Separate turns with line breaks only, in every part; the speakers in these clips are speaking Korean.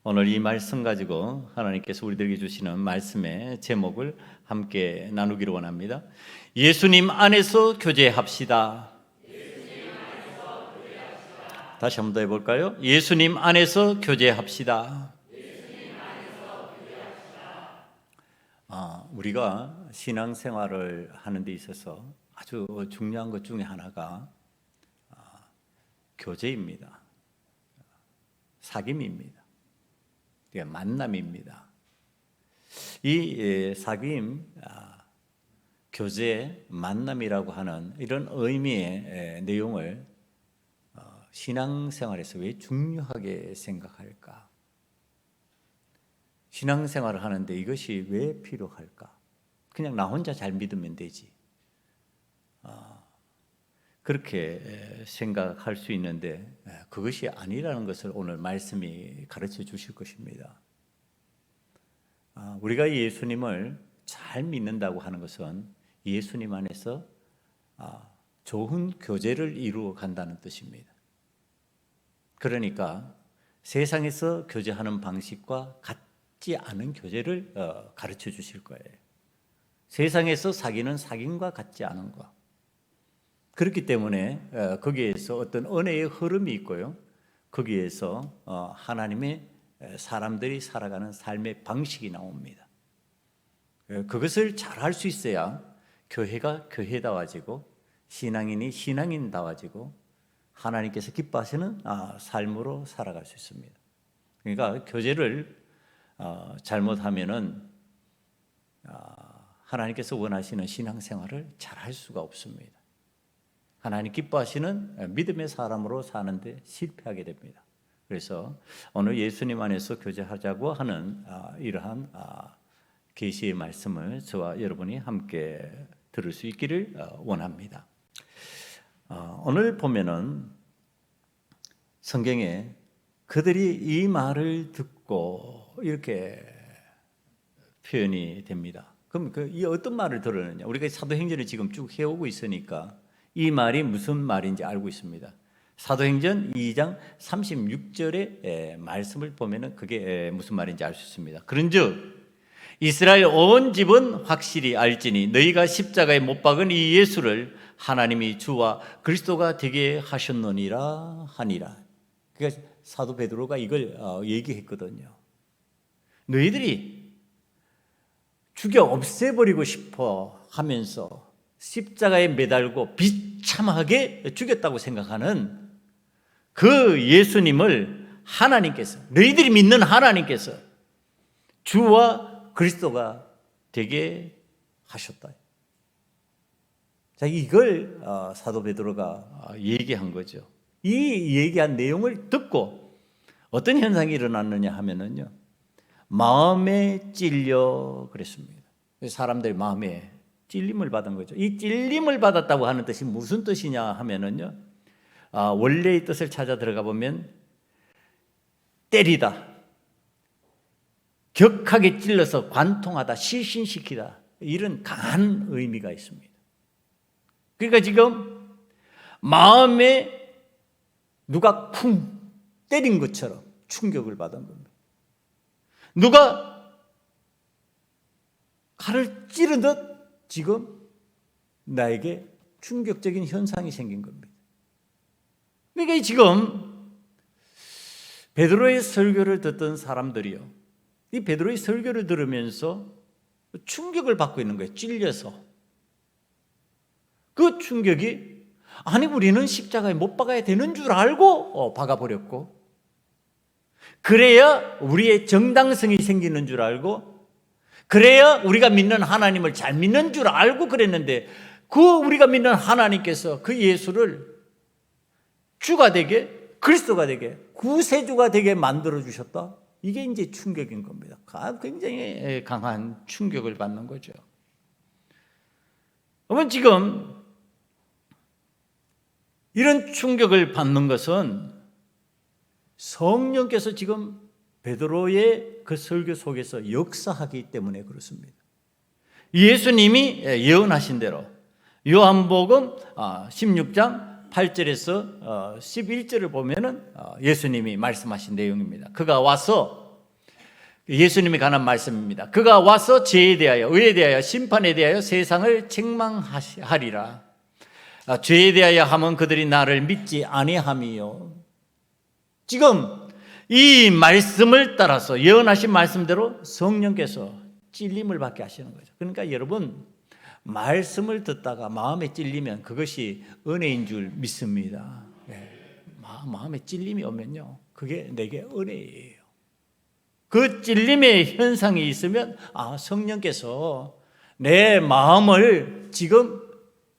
오늘 이 말씀 가지고 하나님께서 우리들에게 주시는 말씀의 제목을 함께 나누기를 원합니다. 예수님 안에서 교제합시다. 다시 한번 더 해볼까요? 예수님 안에서 교제합시다. 우리가 신앙생활을 하는 데 있어서 아주 중요한 것 중에 하나가 교제입니다. 사귐입니다. 만남입니다. 이 사귐, 교제, 만남이라고 하는 이런 의미의 내용을 신앙생활에서 왜 중요하게 생각할까? 신앙생활을 하는데 이것이 왜 필요할까? 그냥 나 혼자 잘 믿으면 되지. 그렇게 생각할 수 있는데 그것이 아니라는 것을 오늘 말씀이 가르쳐 주실 것입니다. 우리가 예수님을 잘 믿는다고 하는 것은 예수님 안에서 좋은 교제를 이루어 간다는 뜻입니다. 그러니까 세상에서 교제하는 방식과 같지 않은 교제를 가르쳐 주실 거예요. 세상에서 사귀는 사귐과 같지 않은 것. 그렇기 때문에 거기에서 어떤 은혜의 흐름이 있고요. 거기에서 하나님의 사람들이 살아가는 삶의 방식이 나옵니다. 그것을 잘 할 수 있어야 교회가 교회다워지고 신앙인이 신앙인다워지고 하나님께서 기뻐하시는 삶으로 살아갈 수 있습니다. 그러니까 교제를 잘못하면은 하나님께서 원하시는 신앙생활을 잘 할 수가 없습니다. 하나님 기뻐하시는 믿음의 사람으로 사는데 실패하게 됩니다. 그래서 오늘 예수님 안에서 교제하자고 하는 이러한 계시의 말씀을 저와 여러분이 함께 들을 수 있기를 원합니다. 오늘 보면은 성경에 그들이 이 말을 듣고 이렇게 표현이 됩니다. 그럼 이 어떤 말을 들었느냐? 우리가 사도행전을 지금 쭉 해오고 있으니까 이 말이 무슨 말인지 알고 있습니다. 사도행전 2장 36절의 말씀을 보면은 그게 무슨 말인지 알 수 있습니다. 그런즉 이스라엘 온 집은 확실히 알지니 너희가 십자가에 못 박은 이 예수를 하나님이 주와 그리스도가 되게 하셨느니라 하니라. 그러니까 사도 베드로가 이걸 얘기했거든요. 너희들이 죽여 없애버리고 싶어 하면서 십자가에 매달고 비참하게 죽였다고 생각하는 그 예수님을 하나님께서, 너희들이 믿는 하나님께서 주와 그리스도가 되게 하셨다. 자, 이걸 사도 베드로가 얘기한 거죠. 이 얘기한 내용을 듣고 어떤 현상이 일어났느냐 하면은요, 마음에 찔려 그랬습니다. 사람들이 마음에 찔림을 받은 거죠. 이 찔림을 받았다고 하는 뜻이 무슨 뜻이냐 하면은요, 원래의 뜻을 찾아 들어가 보면 때리다, 격하게 찔러서 관통하다, 실신시키다, 이런 강한 의미가 있습니다. 그러니까 지금 마음에 누가 쿵 때린 것처럼 충격을 받은 겁니다. 누가 칼을 찌르듯 지금 나에게 충격적인 현상이 생긴 겁니다. 그러니까 지금 베드로의 설교를 듣던 사람들이요, 이 베드로의 설교를 들으면서 충격을 받고 있는 거예요. 찔려서. 그 충격이, 아니 우리는 십자가에 못 박아야 되는 줄 알고 박아버렸고, 그래야 우리의 정당성이 생기는 줄 알고, 그래야 우리가 믿는 하나님을 잘 믿는 줄 알고 그랬는데, 그 우리가 믿는 하나님께서 그 예수를 주가 되게, 그리스도가 되게, 구세주가 되게 만들어 주셨다. 이게 이제 충격인 겁니다. 굉장히 강한 충격을 받는 거죠. 그러면 지금 이런 충격을 받는 것은 성령께서 지금 베드로의 그 설교 속에서 역사하기 때문에 그렇습니다. 예수님이 예언하신 대로 요한복음 16장 8절에서 11절을 보면은 예수님이 말씀하신 내용입니다. 그가 와서 예수님에 관한 말씀입니다. 그가 와서 죄에 대하여, 의에 대하여, 심판에 대하여 세상을 책망하리라. 죄에 대하여 하면 그들이 나를 믿지 아니함이요. 지금 이 말씀을 따라서 예언하신 말씀대로 성령께서 찔림을 받게 하시는 거죠. 그러니까 여러분, 말씀을 듣다가 마음에 찔리면 그것이 은혜인 줄 믿습니다. 마음에 찔림이 오면요, 그게 내게 은혜예요. 그 찔림의 현상이 있으면 성령께서 내 마음을 지금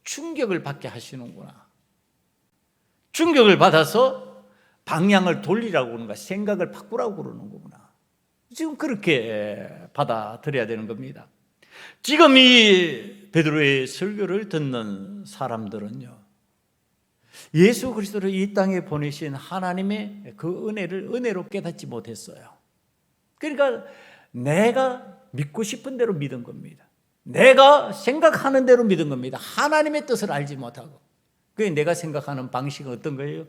충격을 받게 하시는구나. 충격을 받아서 방향을 돌리라고 그러는가, 생각을 바꾸라고 그러는 거구나. 지금 그렇게 받아들여야 되는 겁니다. 지금 이 베드로의 설교를 듣는 사람들은요, 예수 그리스도를 이 땅에 보내신 하나님의 그 은혜를 은혜로 깨닫지 못했어요. 그러니까 내가 믿고 싶은 대로 믿은 겁니다. 내가 생각하는 대로 믿은 겁니다. 하나님의 뜻을 알지 못하고. 그게 내가 생각하는 방식은 어떤 거예요?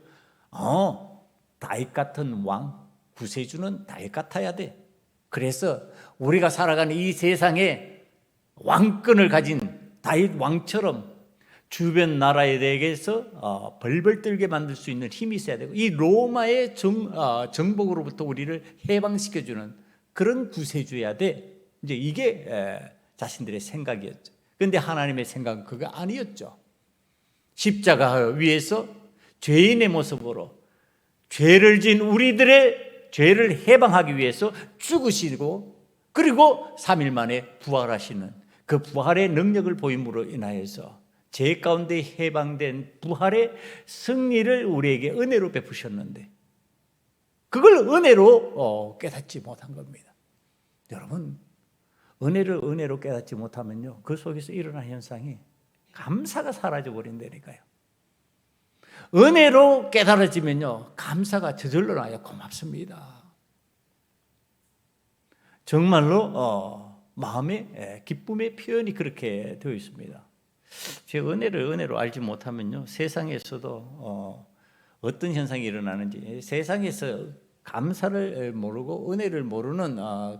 다윗 같은 왕, 구세주는 다윗 같아야 돼. 그래서 우리가 살아가는 이 세상에 왕권을 가진 다윗 왕처럼 주변 나라에 대해서 벌벌 떨게 만들 수 있는 힘이 있어야 되고, 이 로마의 정복으로부터 우리를 해방시켜주는 그런 구세주여야 돼. 이제 이게 자신들의 생각이었죠. 그런데 하나님의 생각은 그거 아니었죠. 십자가 위에서 죄인의 모습으로 죄를 지은 우리들의 죄를 해방하기 위해서 죽으시고, 그리고 3일 만에 부활하시는 그 부활의 능력을 보임으로 인하여서 죄 가운데 해방된 부활의 승리를 우리에게 은혜로 베푸셨는데, 그걸 은혜로 깨닫지 못한 겁니다. 여러분, 은혜를 은혜로 깨닫지 못하면요, 그 속에서 일어난 현상이 감사가 사라져 버린다니까요. 은혜로 깨달아지면요, 감사가 저절로 나요. 고맙습니다. 정말로 마음의 기쁨의 표현이 그렇게 되어 있습니다. 제 은혜를 은혜로 알지 못하면요, 세상에서도 어떤 현상이 일어나는지, 세상에서 감사를 모르고 은혜를 모르는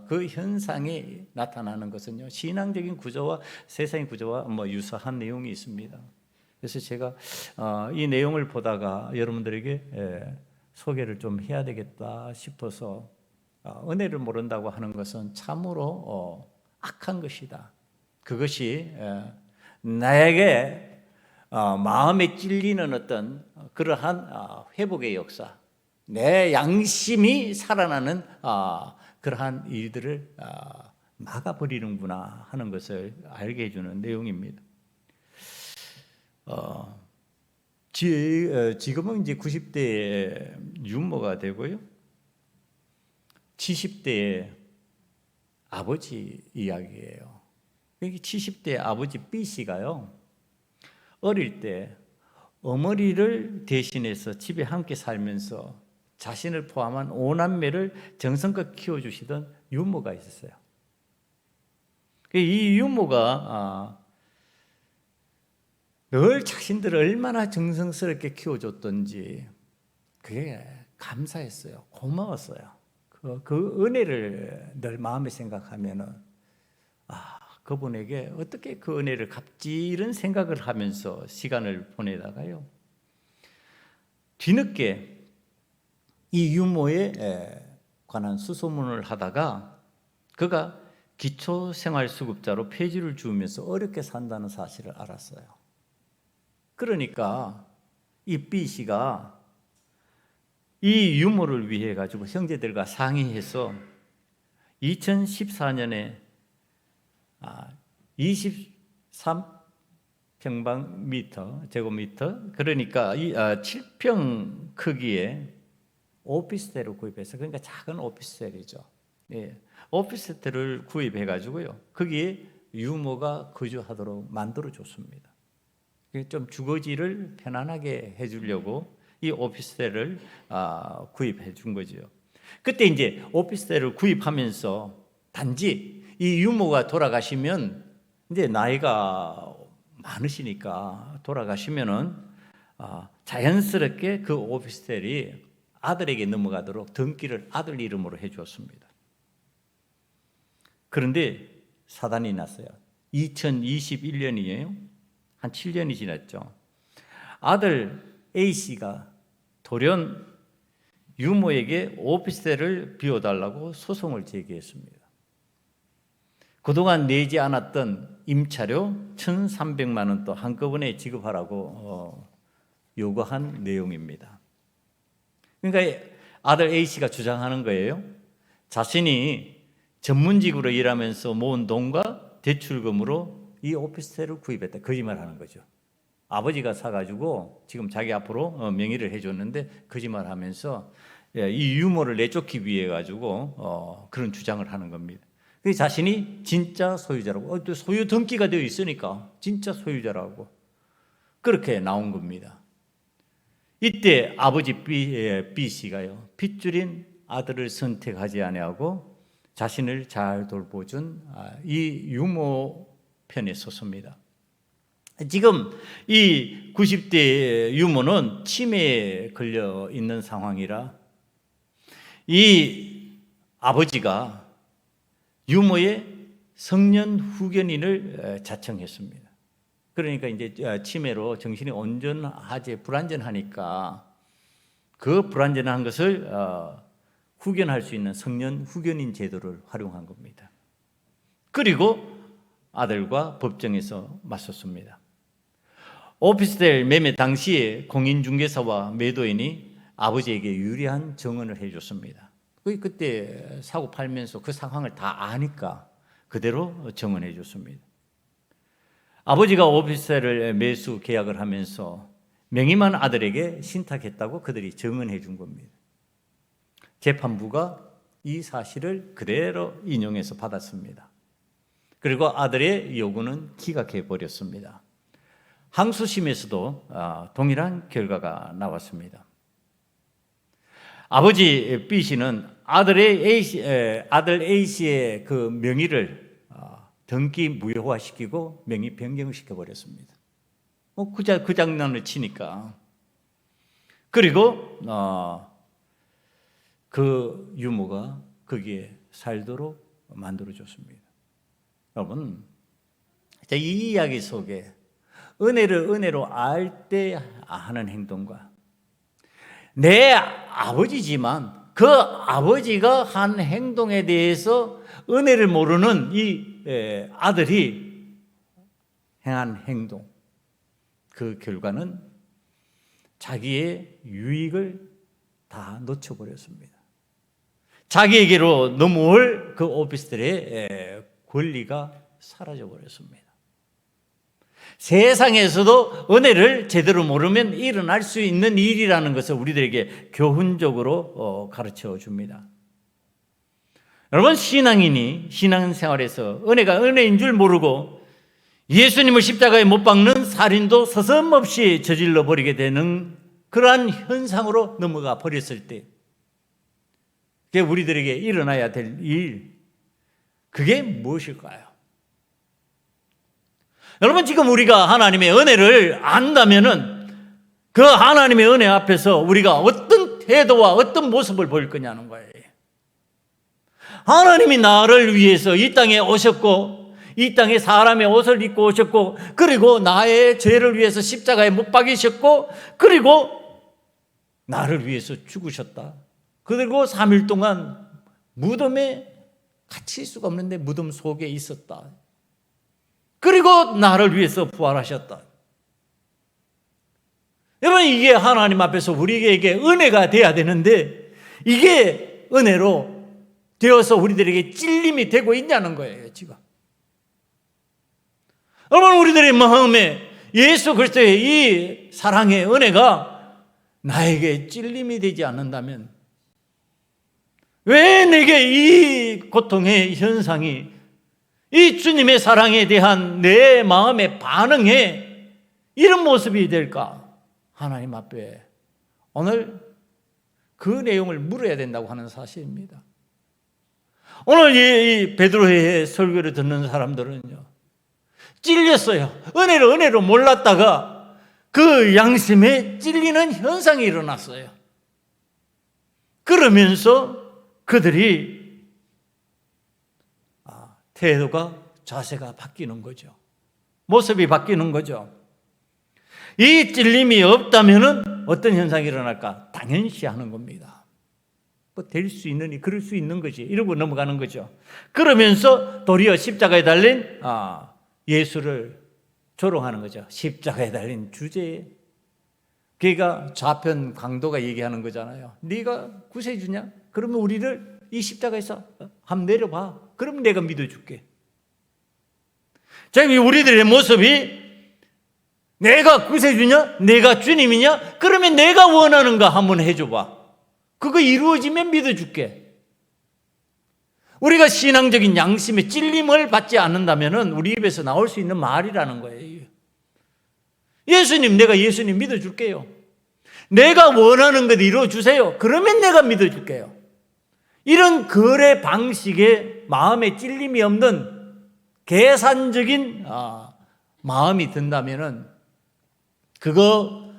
그 현상이 나타나는 것은요, 신앙적인 구조와 세상의 구조와 유사한 내용이 있습니다. 그래서 제가 이 내용을 보다가 여러분들에게 소개를 좀 해야 되겠다 싶어서, 은혜를 모른다고 하는 것은 참으로 악한 것이다. 그것이 나에게 마음에 찔리는 어떤 그러한 회복의 역사, 내 양심이 살아나는 그러한 일들을 막아버리는구나 하는 것을 알게 해주는 내용입니다. 지금은 이제 90대의 유모가 되고요, 70대의 아버지 이야기예요. 70대 아버지 B씨가요, 어릴 때 어머니를 대신해서 집에 함께 살면서 자신을 포함한 5남매를 정성껏 키워주시던 유모가 있었어요. 이 유모가 늘 자신들을 얼마나 정성스럽게 키워줬던지 그게 감사했어요. 고마웠어요. 그 은혜를 늘 마음에 생각하면은 그분에게 어떻게 그 은혜를 갚지, 이런 생각을 하면서 시간을 보내다가요, 뒤늦게 이 유모에 관한 수소문을 하다가 그가 기초생활수급자로 폐지를 주우면서 어렵게 산다는 사실을 알았어요. 그러니까 이 B씨가 이 유모를 위해 가지고 형제들과 상의해서 2014년에 23제곱미터, 그러니까 7평 크기의 오피스텔을 구입해서, 그러니까 작은 오피스텔이죠. 예, 오피스텔을 구입해 가지고요, 거기에 유모가 거주하도록 만들어 줬습니다. 좀 주거지를 편안하게 해주려고 이 오피스텔을 구입해 준 거죠. 그때 이제 오피스텔을 구입하면서 단지 이 유모가 돌아가시면, 이제 나이가 많으시니까 돌아가시면은 자연스럽게 그 오피스텔이 아들에게 넘어가도록 등기를 아들 이름으로 해 주었습니다. 그런데 사단이 났어요. 2021년이에요. 한 7년이 지났죠. 아들 A씨가 돌연 유모에게 오피스텔을 비워달라고 소송을 제기했습니다. 그동안 내지 않았던 임차료 1,300만 원도 한꺼번에 지급하라고 요구한 내용입니다. 그러니까 아들 A씨가 주장하는 거예요. 자신이 전문직으로 일하면서 모은 돈과 대출금으로 이 오피스텔을 구입했다. 거짓말하는 거죠. 아버지가 사가지고 지금 자기 앞으로 명의를 해줬는데 거짓말하면서 이 유모를 내쫓기 위해 가지고 그런 주장을 하는 겁니다. 자신이 진짜 소유자라고, 또 소유 등기가 되어 있으니까 진짜 소유자라고 그렇게 나온 겁니다. 이때 아버지 B 씨가요, 핏줄인 아들을 선택하지 아니하고 자신을 잘 돌보준 이 유모 편에 섰습니다. 지금 이 90대 유모는 치매에 걸려 있는 상황이라 이 아버지가 유모의 성년 후견인을 자청했습니다. 그러니까 이제 치매로 정신이 온전하지 불안전하니까 그 불안전한 것을 후견할 수 있는 성년 후견인 제도를 활용한 겁니다. 그리고 아들과 법정에서 맞섰습니다. 오피스텔 매매 당시에 공인중개사와 매도인이 아버지에게 유리한 증언을 해줬습니다. 그때 사고 팔면서 그 상황을 다 아니까 그대로 증언해 줬습니다. 아버지가 오피스텔을 매수 계약을 하면서 명의만 아들에게 신탁했다고 그들이 증언해 준 겁니다. 재판부가 이 사실을 그대로 인용해서 받았습니다. 그리고 아들의 요구는 기각해 버렸습니다. 항소심에서도 동일한 결과가 나왔습니다. 아버지 B 씨는 아들 A 씨의 그 명의를 등기 무효화시키고 명의 변경시켜 버렸습니다. 그 장난을 치니까. 그리고 그 유모가 거기에 살도록 만들어줬습니다. 여러분, 이 이야기 속에 은혜를 은혜로 알 때 하는 행동과 내 아버지지만 그 아버지가 한 행동에 대해서 은혜를 모르는 이 아들이 행한 행동, 그 결과는 자기의 유익을 다 놓쳐버렸습니다. 자기에게로 넘어올 그 오피스텔의 권리가 사라져버렸습니다. 세상에서도 은혜를 제대로 모르면 일어날 수 있는 일이라는 것을 우리들에게 교훈적으로 가르쳐 줍니다. 여러분, 신앙인이 신앙생활에서 은혜가 은혜인 줄 모르고 예수님을 십자가에 못 박는 살인도 서슴없이 저질러 버리게 되는 그러한 현상으로 넘어가 버렸을 때 그게 우리들에게 일어나야 될 일, 그게 무엇일까요? 여러분, 지금 우리가 하나님의 은혜를 안다면은 그 하나님의 은혜 앞에서 우리가 어떤 태도와 어떤 모습을 보일 거냐는 거예요. 하나님이 나를 위해서 이 땅에 오셨고 이 땅에 사람의 옷을 입고 오셨고 그리고 나의 죄를 위해서 십자가에 못 박이셨고 그리고 나를 위해서 죽으셨다. 그리고 3일 동안 무덤에 갇힐 수가 없는데 무덤 속에 있었다. 그리고 나를 위해서 부활하셨다. 여러분, 이게 하나님 앞에서 우리에게 은혜가 돼야 되는데 이게 은혜로 되어서 우리들에게 찔림이 되고 있냐는 거예요, 지금. 여러분, 우리들의 마음에 예수 그리스도의 이 사랑의 은혜가 나에게 찔림이 되지 않는다면 왜 내게 이 고통의 현상이 이 주님의 사랑에 대한 내 마음의 반응에 이런 모습이 될까? 하나님 앞에 오늘 그 내용을 물어야 된다고 하는 사실입니다. 오늘 이 베드로의 설교를 듣는 사람들은요, 찔렸어요. 은혜로 몰랐다가 그 양심에 찔리는 현상이 일어났어요. 그러면서 그들이 태도가, 자세가 바뀌는 거죠. 모습이 바뀌는 거죠. 이 찔림이 없다면 어떤 현상이 일어날까? 당연시하는 겁니다. 뭐 될 수 있느니 그럴 수 있는 거지 이러고 넘어가는 거죠. 그러면서 도리어 십자가에 달린 예수를 조롱하는 거죠. 십자가에 달린 주제에. 그러니까 좌편 강도가 얘기하는 거잖아요. 네가 구세주냐? 그러면 우리를 이 십자가에서 한번 내려봐. 그럼 내가 믿어줄게. 자, 우리들의 모습이 내가 구세주냐? 내가 주님이냐? 그러면 내가 원하는 거 한번 해줘봐. 그거 이루어지면 믿어줄게. 우리가 신앙적인 양심의 찔림을 받지 않는다면 우리 입에서 나올 수 있는 말이라는 거예요. 예수님, 내가 예수님 믿어줄게요. 내가 원하는 것 이루어주세요. 그러면 내가 믿어줄게요. 이런 거래 방식에 마음에 찔림이 없는 계산적인 마음이 든다면 그거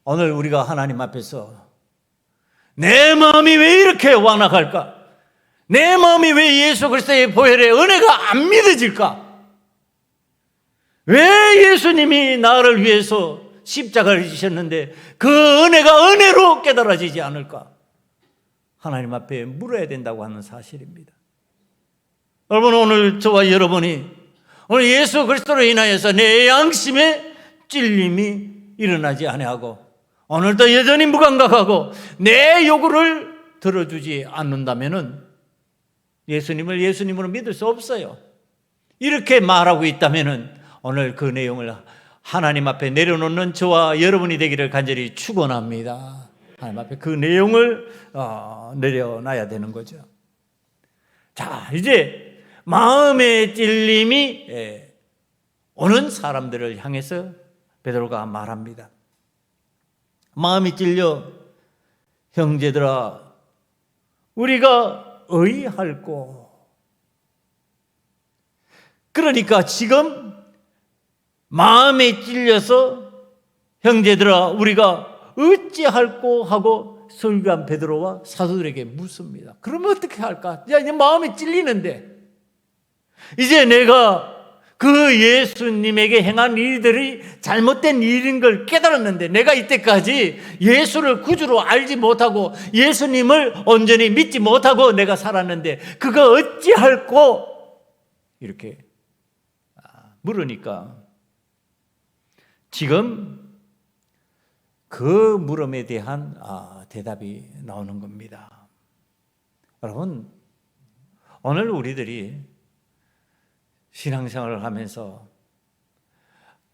오늘 우리가 하나님 앞에서 내 마음이 왜 이렇게 완악할까? 내 마음이 왜 예수 그리스도의 보혈의 은혜가 안 믿어질까? 왜 예수님이 나를 위해서 십자가를 지셨는데 그 은혜가 은혜로 깨달아지지 않을까? 하나님 앞에 물어야 된다고 하는 사실입니다. 여러분, 오늘 저와 여러분이 오늘 예수 그리스도로 인하여서 내 양심에 찔림이 일어나지 아니하고 오늘도 여전히 무감각하고 내 요구를 들어주지 않는다면 예수님을 예수님으로 믿을 수 없어요. 이렇게 말하고 있다면 오늘 그 내용을 하나님 앞에 내려놓는 저와 여러분이 되기를 간절히 축원합니다. 하나님 앞에 그 내용을 내려놔야 되는 거죠. 자, 이제 마음의 찔림이 오는 사람들을 향해서 베드로가 말합니다. 마음이 찔려 형제들아 우리가 의할꼬. 그러니까 지금 마음에 찔려서 형제들아 우리가 어찌할꼬 하고 설교한 베드로와 사도들에게 묻습니다. 그러면 어떻게 할까? 야, 이제 마음이 찔리는데 이제 내가 그 예수님에게 행한 일들이 잘못된 일인 걸 깨달았는데 내가 이때까지 예수를 구주로 알지 못하고 예수님을 온전히 믿지 못하고 내가 살았는데 그거 어찌할꼬? 이렇게 물으니까 지금 그 물음에 대한 대답이 나오는 겁니다. 여러분, 오늘 우리들이 신앙생활을 하면서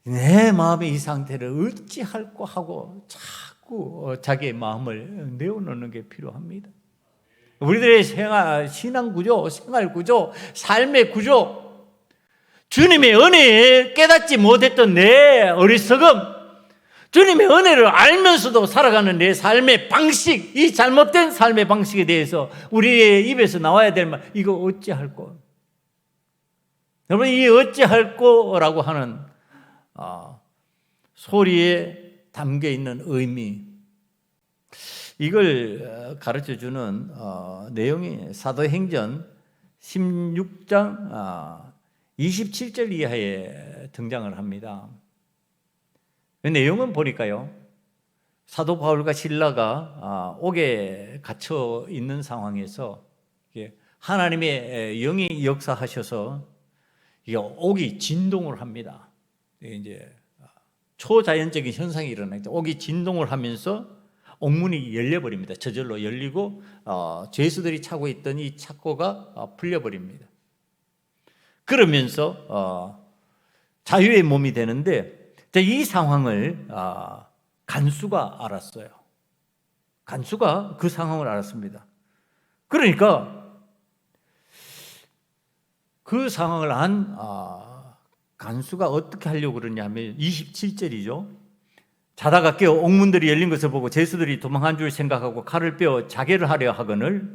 내 마음의 이 상태를 어찌할꼬 하고 자꾸 자기의 마음을 내어놓는 게 필요합니다. 우리들의 신앙구조, 생활구조, 삶의 구조, 주님의 은혜에 깨닫지 못했던 내 어리석음, 주님의 은혜를 알면서도 살아가는 내 삶의 방식, 이 잘못된 삶의 방식에 대해서 우리의 입에서 나와야 될 말, 이거 어찌할꼬? 여러분, 이 어찌할꼬라고 하는 소리에 담겨 있는 의미, 이걸 가르쳐주는 내용이 사도행전 16장 27절 이하에 등장을 합니다. 내용은 보니까요, 사도 바울과 실라가 옥에 갇혀 있는 상황에서 하나님의 영이 역사하셔서 옥이 진동을 합니다. 이제 초자연적인 현상이 일어나죠. 옥이 진동을 하면서 옥문이 열려버립니다. 저절로 열리고 죄수들이 차고 있던 이 착고가 풀려버립니다. 그러면서 자유의 몸이 되는데 이 상황을 간수가 알았어요. 간수가 그 상황을 알았습니다. 그러니까 그 상황을 안 간수가 어떻게 하려고 그러냐면 27절이죠. 자다가 깨어 옥문들이 열린 것을 보고 죄수들이 도망한 줄 생각하고 칼을 빼어 자결을 하려 하거늘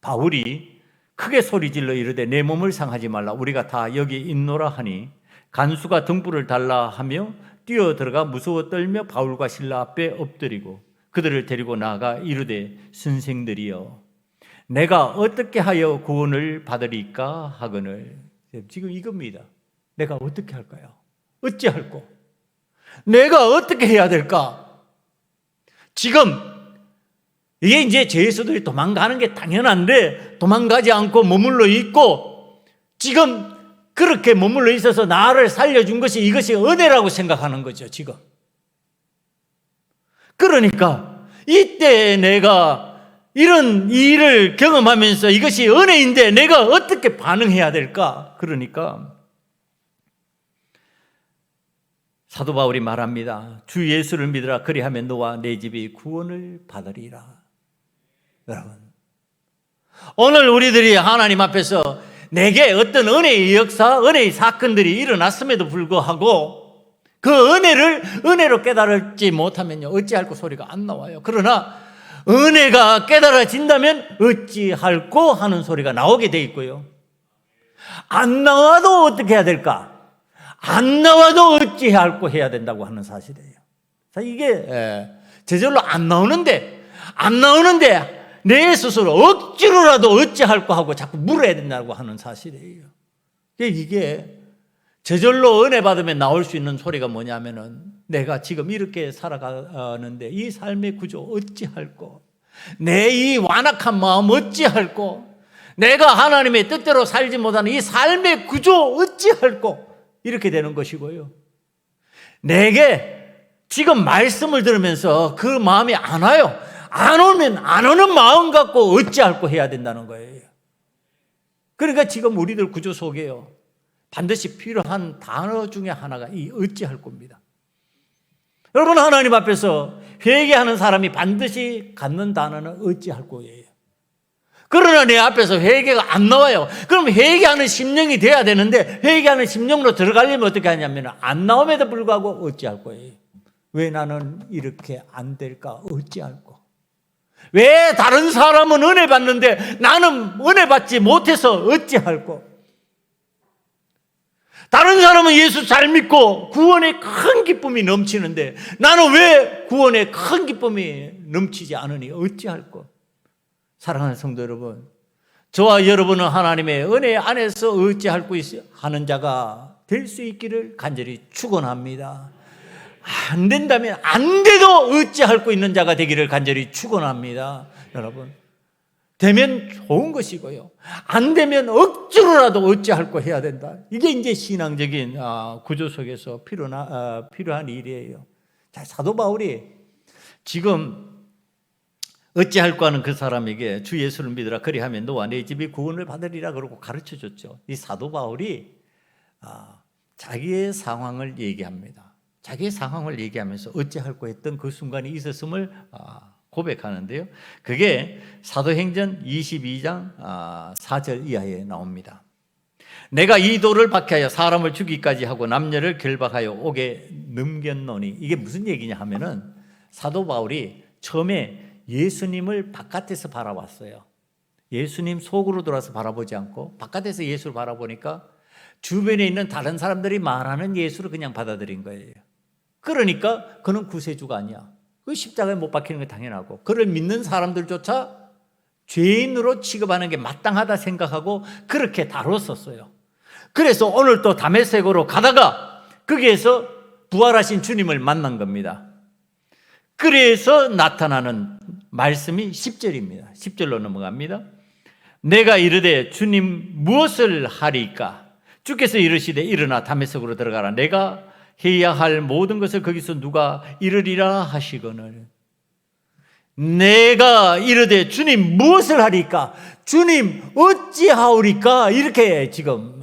바울이 크게 소리질러 이르되 내 몸을 상하지 말라 우리가 다 여기 있노라 하니 간수가 등불을 달라 하며 뛰어 들어가 무서워 떨며 바울과 실라 앞에 엎드리고 그들을 데리고 나아가 이르되 선생들이여 내가 어떻게 하여 구원을 받으리까 하거늘 지금 이겁니다. 내가 어떻게 할까요? 어찌할꼬? 내가 어떻게 해야 될까? 지금 이게 이제 죄수들이 도망가는 게 당연한데 도망가지 않고 머물러 있고 지금 그렇게 머물러 있어서 나를 살려준 것이 이것이 은혜라고 생각하는 거죠, 지금. 그러니까 이때 내가 이런 일을 경험하면서 이것이 은혜인데 내가 어떻게 반응해야 될까? 그러니까 사도 바울이 말합니다. 주 예수를 믿으라. 그리하면 너와 내 집이 구원을 받으리라. 여러분, 오늘 우리들이 하나님 앞에서 내게 어떤 은혜의 역사, 은혜의 사건들이 일어났음에도 불구하고 그 은혜로 깨달지 못하면요 어찌할꼬 소리가 안 나와요. 그러나 은혜가 깨달아진다면 어찌할꼬 하는 소리가 나오게 돼 있고요. 안 나와도 어떻게 해야 될까? 안 나와도 어찌할꼬 해야 된다고 하는 사실이에요. 이게 저절로 안 나오는데 내 스스로 억지로라도 어찌할꼬 하고 자꾸 물어야 된다고 하는 사실이에요. 이게 저절로 은혜 받으면 나올 수 있는 소리가 뭐냐면은 내가 지금 이렇게 살아가는데 이 삶의 구조 어찌할꼬, 내 이 완악한 마음 어찌할꼬, 내가 하나님의 뜻대로 살지 못하는 이 삶의 구조 어찌할꼬, 이렇게 되는 것이고요. 내게 지금 말씀을 들으면서 그 마음이 안 와요. 안 오는 마음 갖고 어찌할꼬 해야 된다는 거예요. 그러니까 지금 우리들 구조 속에요 반드시 필요한 단어 중에 하나가 이 어찌할 겁니다. 여러분, 하나님 앞에서 회개하는 사람이 반드시 갖는 단어는 어찌할 거예요. 그러나 내 앞에서 회개가 안 나와요. 그럼 회개하는 심령이 돼야 되는데 회개하는 심령으로 들어가려면 어떻게 하냐면 안 나옴에도 불구하고 어찌할 거예요. 왜 나는 이렇게 안 될까? 어찌할 거. 왜 다른 사람은 은혜 받는데 나는 은혜 받지 못해서 어찌할 거. 다른 사람은 예수 잘 믿고 구원의 큰 기쁨이 넘치는데 나는 왜 구원의 큰 기쁨이 넘치지 않으니 어찌할 것. 사랑하는 성도 여러분, 저와 여러분은 하나님의 은혜 안에서 어찌할 것 하는 자가 될 수 있기를 간절히 축원합니다. 안 된다면 안 돼도 어찌할 것 있는 자가 되기를 간절히 축원합니다. 여러분, 되면 좋은 것이고요. 안 되면 억지로라도 어찌할 거 해야 된다. 이게 이제 신앙적인 구조 속에서 필요한 일이에요. 자, 사도 바울이 지금 어찌할 거 하는 그 사람에게 주 예수를 믿으라. 그리하면 너와 내 집이 구원을 받으리라 그러고 가르쳐 줬죠. 이 사도 바울이 자기의 상황을 얘기합니다. 자기의 상황을 얘기하면서 어찌할 거 했던 그 순간이 있었음을 고백하는데요. 그게 사도행전 22장 4절 이하에 나옵니다. 내가 이 돌을 박해하여 사람을 죽이기까지 하고 남녀를 결박하여 옥에 넘겼노니, 이게 무슨 얘기냐 하면은 사도 바울이 처음에 예수님을 바깥에서 바라봤어요. 예수님 속으로 들어와서 바라보지 않고 바깥에서 예수를 바라보니까 주변에 있는 다른 사람들이 말하는 예수를 그냥 받아들인 거예요. 그러니까 그는 구세주가 아니야. 그 십자가에 못 박히는 게 당연하고 그를 믿는 사람들조차 죄인으로 취급하는 게 마땅하다 생각하고 그렇게 다뤘었어요. 그래서 오늘 또 다메섹으로 가다가 거기에서 부활하신 주님을 만난 겁니다. 그래서 나타나는 말씀이 10절입니다. 10절로 넘어갑니다. 내가 이르되 주님 무엇을 하리까? 주께서 이르시되 일어나 다메섹으로 들어가라. 내가 해야 할 모든 것을 거기서 누가 이르리라 하시거늘. 내가 이르되 주님 무엇을 하리까? 주님 어찌하오리까? 이렇게 지금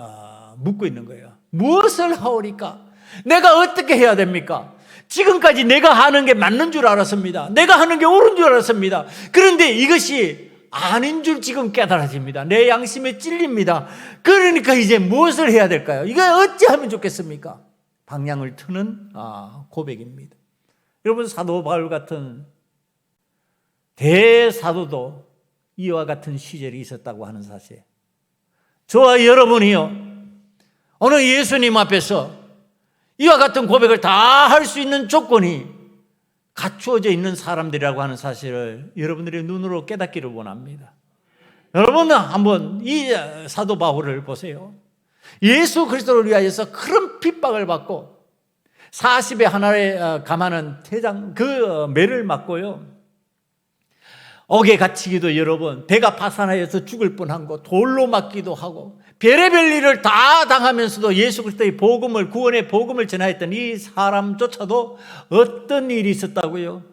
묻고 있는 거예요. 무엇을 하오리까? 내가 어떻게 해야 됩니까? 지금까지 내가 하는 게 맞는 줄 알았습니다. 내가 하는 게 옳은 줄 알았습니다. 그런데 이것이 아닌 줄 지금 깨달아집니다. 내 양심에 찔립니다. 그러니까 이제 무엇을 해야 될까요? 이거 어찌하면 좋겠습니까? 방향을 트는 고백입니다. 여러분, 사도 바울 같은 대사도도 이와 같은 시절이 있었다고 하는 사실. 저와 여러분이요, 오늘 예수님 앞에서 이와 같은 고백을 다 할 수 있는 조건이 갖추어져 있는 사람들이라고 하는 사실을 여러분들의 눈으로 깨닫기를 원합니다. 여러분은 한번 이 사도 바울을 보세요. 예수 그리스도를 위하여서 그런 핍박을 받고 40에 하나에 감하는 태장 그 매를 맞고요. 옥에 갇히기도 여러 번, 배가 파산하여서 죽을 뻔한 거, 돌로 맞기도 하고 별의별 일을 다 당하면서도 예수 그리스도의 복음을, 구원의 복음을 전하였던 이 사람조차도 어떤 일이 있었다고요?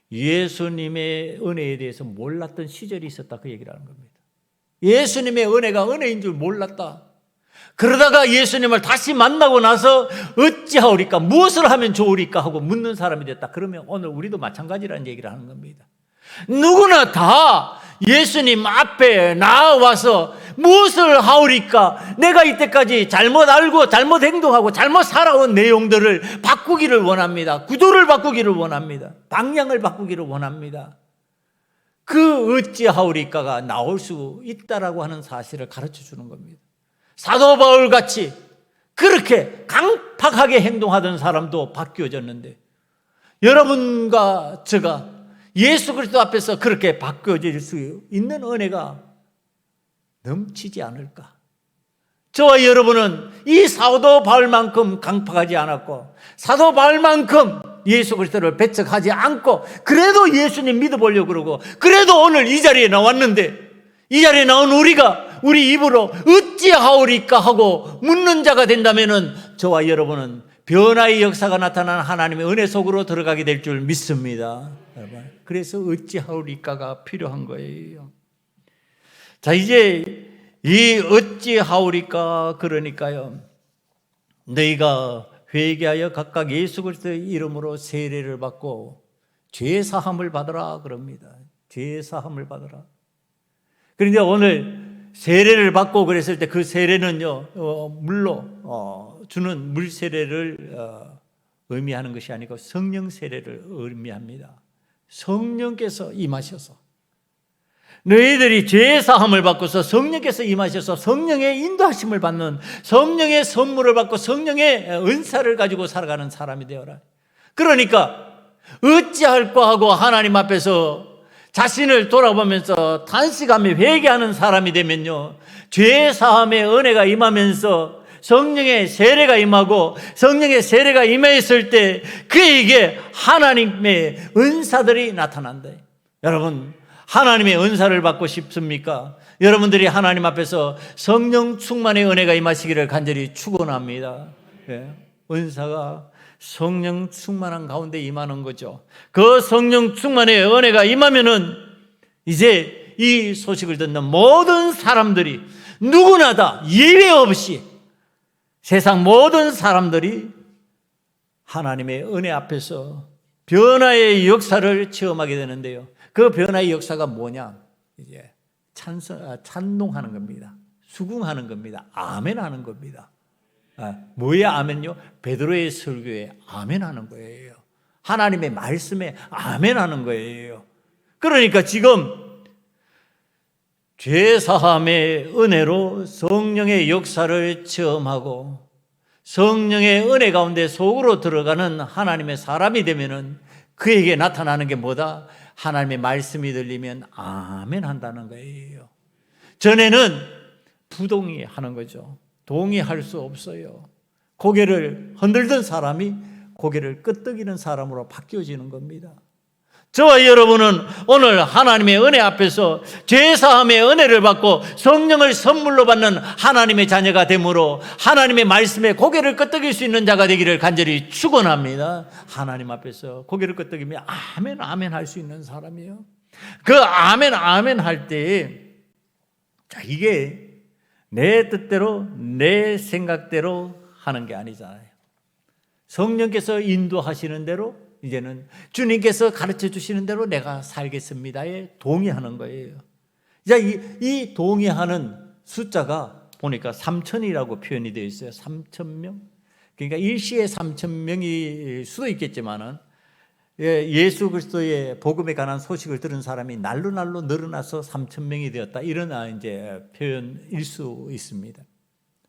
예수님의 은혜에 대해서 몰랐던 시절이 있었다, 그 얘기를 하는 겁니다. 예수님의 은혜가 은혜인 줄 몰랐다. 그러다가 예수님을 다시 만나고 나서 어찌하오리까, 무엇을 하면 좋으리까 하고 묻는 사람이 됐다. 그러면 오늘 우리도 마찬가지라는 얘기를 하는 겁니다. 누구나 다 예수님 앞에 나와서 무엇을 하오리까, 내가 이때까지 잘못 알고 잘못 행동하고 잘못 살아온 내용들을 바꾸기를 원합니다. 구도를 바꾸기를 원합니다. 방향을 바꾸기를 원합니다. 그 어찌하오리까가 나올 수 있다라고 하는 사실을 가르쳐 주는 겁니다. 사도 바울 같이 그렇게 강팍하게 행동하던 사람도 바뀌어졌는데, 여러분과 제가 예수 그리스도 앞에서 그렇게 바뀌어질 수 있는 은혜가 넘치지 않을까? 저와 여러분은 이 사도 바울만큼 강팍하지 않았고, 사도 바울만큼 예수 그리스도를 배척하지 않고, 그래도 예수님 믿어보려고 그러고, 그래도 오늘 이 자리에 나왔는데, 이 자리에 나온 우리가 우리 입으로 어찌하오리까 하고 묻는 자가 된다면은 저와 여러분은 변화의 역사가 나타나는 하나님의 은혜 속으로 들어가게 될 줄 믿습니다. 여러분, 그래서 어찌하오리까가 필요한 거예요. 자, 이제 이 어찌하오리까, 그러니까요, 너희가 회개하여 각각 예수 그리스도의 이름으로 세례를 받고 죄 사함을 받으라 그럽니다. 죄 사함을 받으라. 그런데 오늘 세례를 받고 그랬을 때 그 세례는요, 물로 주는 물 세례를 의미하는 것이 아니고 성령 세례를 의미합니다. 성령께서 임하셔서 너희들이 죄 사함을 받고서 성령께서 임하셔서 성령의 인도하심을 받는, 성령의 선물을 받고 성령의 은사를 가지고 살아가는 사람이 되어라. 그러니까 어찌할까 하고 하나님 앞에서 자신을 돌아보면서 탄식하며 회개하는 사람이 되면요, 죄 사함의 은혜가 임하면서 성령의 세례가 임하고, 성령의 세례가 임했을 때 그에게 하나님의 은사들이 나타난다. 여러분, 하나님의 은사를 받고 싶습니까? 여러분들이 하나님 앞에서 성령 충만의 은혜가 임하시기를 간절히 축원합니다. 은사가 성령 충만한 가운데 임하는 거죠. 그 성령 충만의 은혜가 임하면은 이제 이 소식을 듣는 모든 사람들이 누구나 다 예외 없이 세상 모든 사람들이 하나님의 은혜 앞에서 변화의 역사를 체험하게 되는데요. 그 변화의 역사가 뭐냐? 이제 찬송하는 겁니다. 수긍하는 겁니다. 아멘하는 겁니다. 뭐야 아멘요? 베드로의 설교에 아멘하는 거예요. 하나님의 말씀에 아멘하는 거예요. 그러니까 지금 죄사함의 은혜로 성령의 역사를 체험하고 성령의 은혜 가운데 속으로 들어가는 하나님의 사람이 되면은 그에게 나타나는 게 뭐다? 하나님의 말씀이 들리면 아멘 한다는 거예요. 전에는 부동의하는 거죠. 동의할 수 없어요. 고개를 흔들던 사람이 고개를 끄덕이는 사람으로 바뀌어지는 겁니다. 저와 여러분은 오늘 하나님의 은혜 앞에서 죄사함의 은혜를 받고 성령을 선물로 받는 하나님의 자녀가 되므로 하나님의 말씀에 고개를 끄덕일 수 있는 자가 되기를 간절히 축원합니다. 하나님 앞에서 고개를 끄덕이며 아멘 아멘 할 수 있는 사람이에요. 그 아멘 아멘 할 때 이게 내 뜻대로 내 생각대로 하는 게 아니잖아요. 성령께서 인도하시는 대로 이제는 주님께서 가르쳐 주시는 대로 내가 살겠습니다에 동의하는 거예요. 이 동의하는 숫자가 보니까 3,000이라고 표현이 되어 있어요. 3,000명. 그러니까 일시에 3,000명일 수도 있겠지만은 예수 그리스도의 복음에 관한 소식을 들은 사람이 날로 늘어나서 3,000명이 되었다. 이런 이제 표현일 수 있습니다.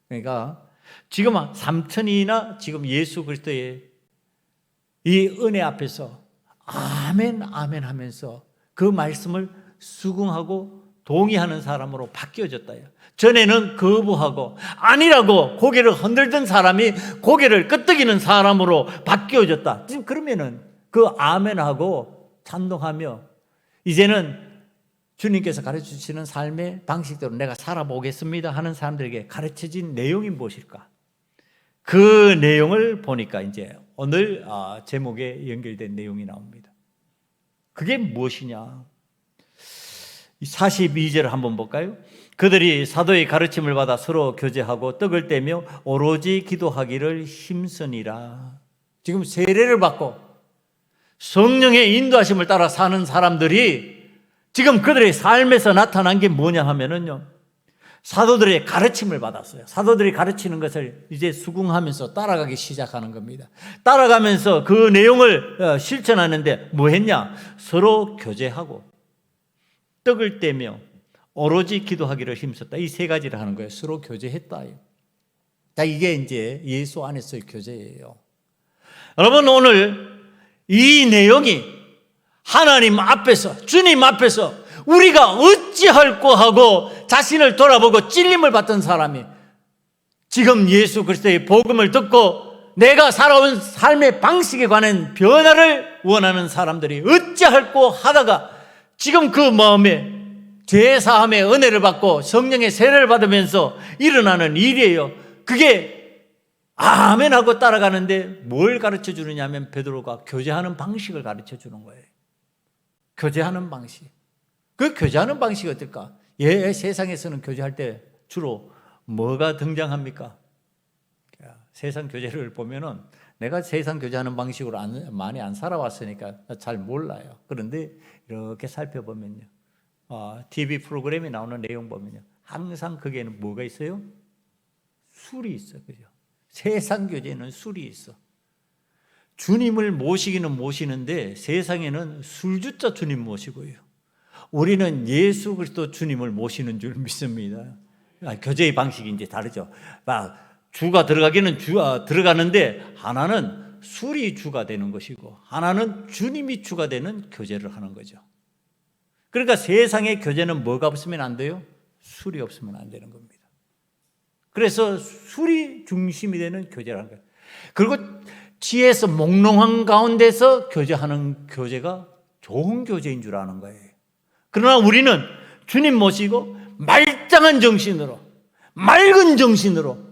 그러니까 지금 3,000이나 지금 예수 그리스도의 이 은혜 앞에서 아멘 아멘 하면서 그 말씀을 수긍하고 동의하는 사람으로 바뀌어졌다요. 전에는 거부하고 아니라고 고개를 흔들던 사람이 고개를 끄덕이는 사람으로 바뀌어졌다. 지금 그러면은 그 아멘하고 찬동하며 이제는 주님께서 가르쳐주시는 삶의 방식대로 내가 살아보겠습니다 하는 사람들에게 가르쳐진 내용이 무엇일까? 그 내용을 보니까 이제 오늘 제목에 연결된 내용이 나옵니다. 그게 무엇이냐? 42절을 한번 볼까요? 그들이 사도의 가르침을 받아 서로 교제하고 떡을 떼며 오로지 기도하기를 힘쓰니라. 지금 세례를 받고 성령의 인도하심을 따라 사는 사람들이 지금 그들의 삶에서 나타난 게 뭐냐 하면은요, 사도들의 가르침을 받았어요. 사도들이 가르치는 것을 이제 수긍하면서 따라가기 시작하는 겁니다. 따라가면서 그 내용을 실천하는데 뭐 했냐? 서로 교제하고 떡을 떼며 오로지 기도하기를 힘썼다. 이 세 가지를 하는 거예요. 서로 교제했다. 자, 이게 이제 예수 안에서의 교제예요. 여러분, 오늘 이 내용이 하나님 앞에서, 주님 앞에서 우리가 어찌할꼬 하고 자신을 돌아보고 찔림을 받던 사람이 지금 예수 그리스도의 복음을 듣고 내가 살아온 삶의 방식에 관한 변화를 원하는 사람들이 어찌할꼬 하다가 지금 그 마음에 죄사함의 은혜를 받고 성령의 세례를 받으면서 일어나는 일이에요. 그게 아멘하고 따라가는데 뭘 가르쳐 주느냐 하면 베드로가 교제하는 방식을 가르쳐 주는 거예요. 교제하는 방식. 그 교제하는 방식이 어떨까? 세상에서는 교제할 때 주로 뭐가 등장합니까? 세상 교제를 보면은 내가 세상 교제하는 방식으로 많이 안 살아왔으니까 잘 몰라요. 그런데 이렇게 살펴보면요, TV 프로그램에 나오는 내용 보면요, 항상 거기에는 뭐가 있어요? 술이 있어, 그죠? 세상 교제는 술이 있어. 주님을 모시기는 모시는데 세상에는 술주자 주님 모시고요. 우리는 예수 그리스도 주님을 모시는 줄 믿습니다. 교제의 방식이 이제 다르죠. 주가 들어가기는 들어가는데 하나는 술이 주가 되는 것이고 하나는 주님이 주가 되는 교제를 하는 거죠. 그러니까 세상의 교제는 뭐가 없으면 안 돼요? 술이 없으면 안 되는 겁니다. 그래서 술이 중심이 되는 교제를 하는 거예요. 그리고 지혜에서 몽롱한 가운데서 교제하는 교제가 좋은 교제인 줄 아는 거예요. 그러나 우리는 주님 모시고 말짱한 정신으로, 맑은 정신으로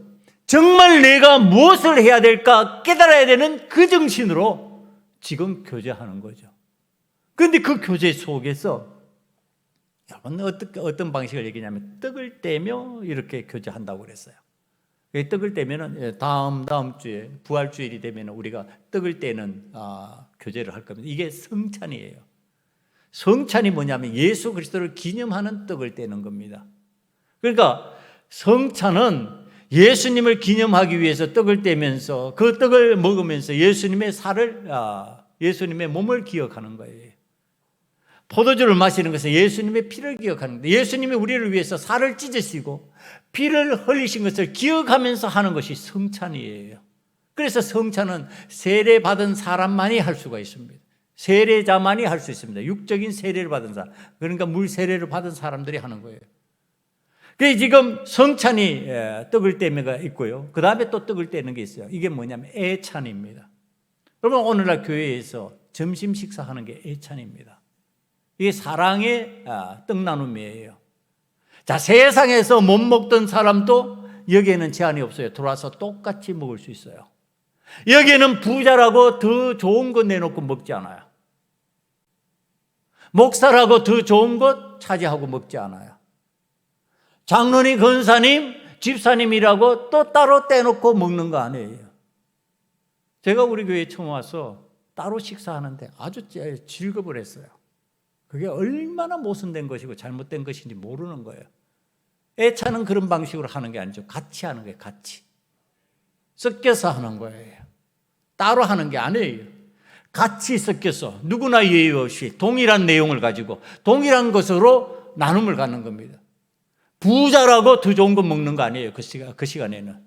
정말 내가 무엇을 해야 될까 깨달아야 되는 그 정신으로 지금 교제하는 거죠. 그런데 그 교제 속에서 여러분 어떤 방식을 얘기냐면 떡을 떼며 이렇게 교제한다고 그랬어요. 떡을 떼면은 다음 주에 부활주일이 되면 우리가 떡을 떼는 교제를 할 겁니다. 이게 성찬이에요. 성찬이 뭐냐면 예수 그리스도를 기념하는 떡을 떼는 겁니다. 그러니까 성찬은 예수님을 기념하기 위해서 떡을 떼면서 그 떡을 먹으면서 예수님의 예수님의 몸을 기억하는 거예요. 포도주를 마시는 것은 예수님의 피를 기억하는 거예요. 예수님이 우리를 위해서 살을 찢으시고 피를 흘리신 것을 기억하면서 하는 것이 성찬이에요. 그래서 성찬은 세례받은 사람만이 할 수가 있습니다. 세례자만이 할 수 있습니다. 육적인 세례를 받은 사람, 그러니까 물 세례를 받은 사람들이 하는 거예요. 그래서 지금 성찬이 떡을 떼매가 있고요. 그 다음에 또 떡을 떼는 게 있어요. 이게 뭐냐면 애찬입니다. 여러분, 오늘날 교회에서 점심 식사하는 게 애찬입니다. 이게 사랑의 떡 나눔이에요. 자, 세상에서 못 먹던 사람도 여기에는 제한이 없어요. 들어와서 똑같이 먹을 수 있어요. 여기에는 부자라고 더 좋은 거 내놓고 먹지 않아요. 목사라고 더 좋은 것 차지하고 먹지 않아요. 장로님, 권사님, 집사님이라고 또 따로 떼놓고 먹는 거 아니에요. 제가 우리 교회에 처음 와서 따로 식사하는데 아주 즐겁을 했어요. 그게 얼마나 모순된 것이고 잘못된 것인지 모르는 거예요. 애차는 그런 방식으로 하는 게 아니죠. 같이 하는 거예요. 같이. 섞여서 하는 거예요. 따로 하는 게 아니에요. 같이 섞여서 누구나 예의 없이 동일한 내용을 가지고 동일한 것으로 나눔을 갖는 겁니다. 부자라고 더 좋은 거 먹는 거 아니에요. 그 시간에는.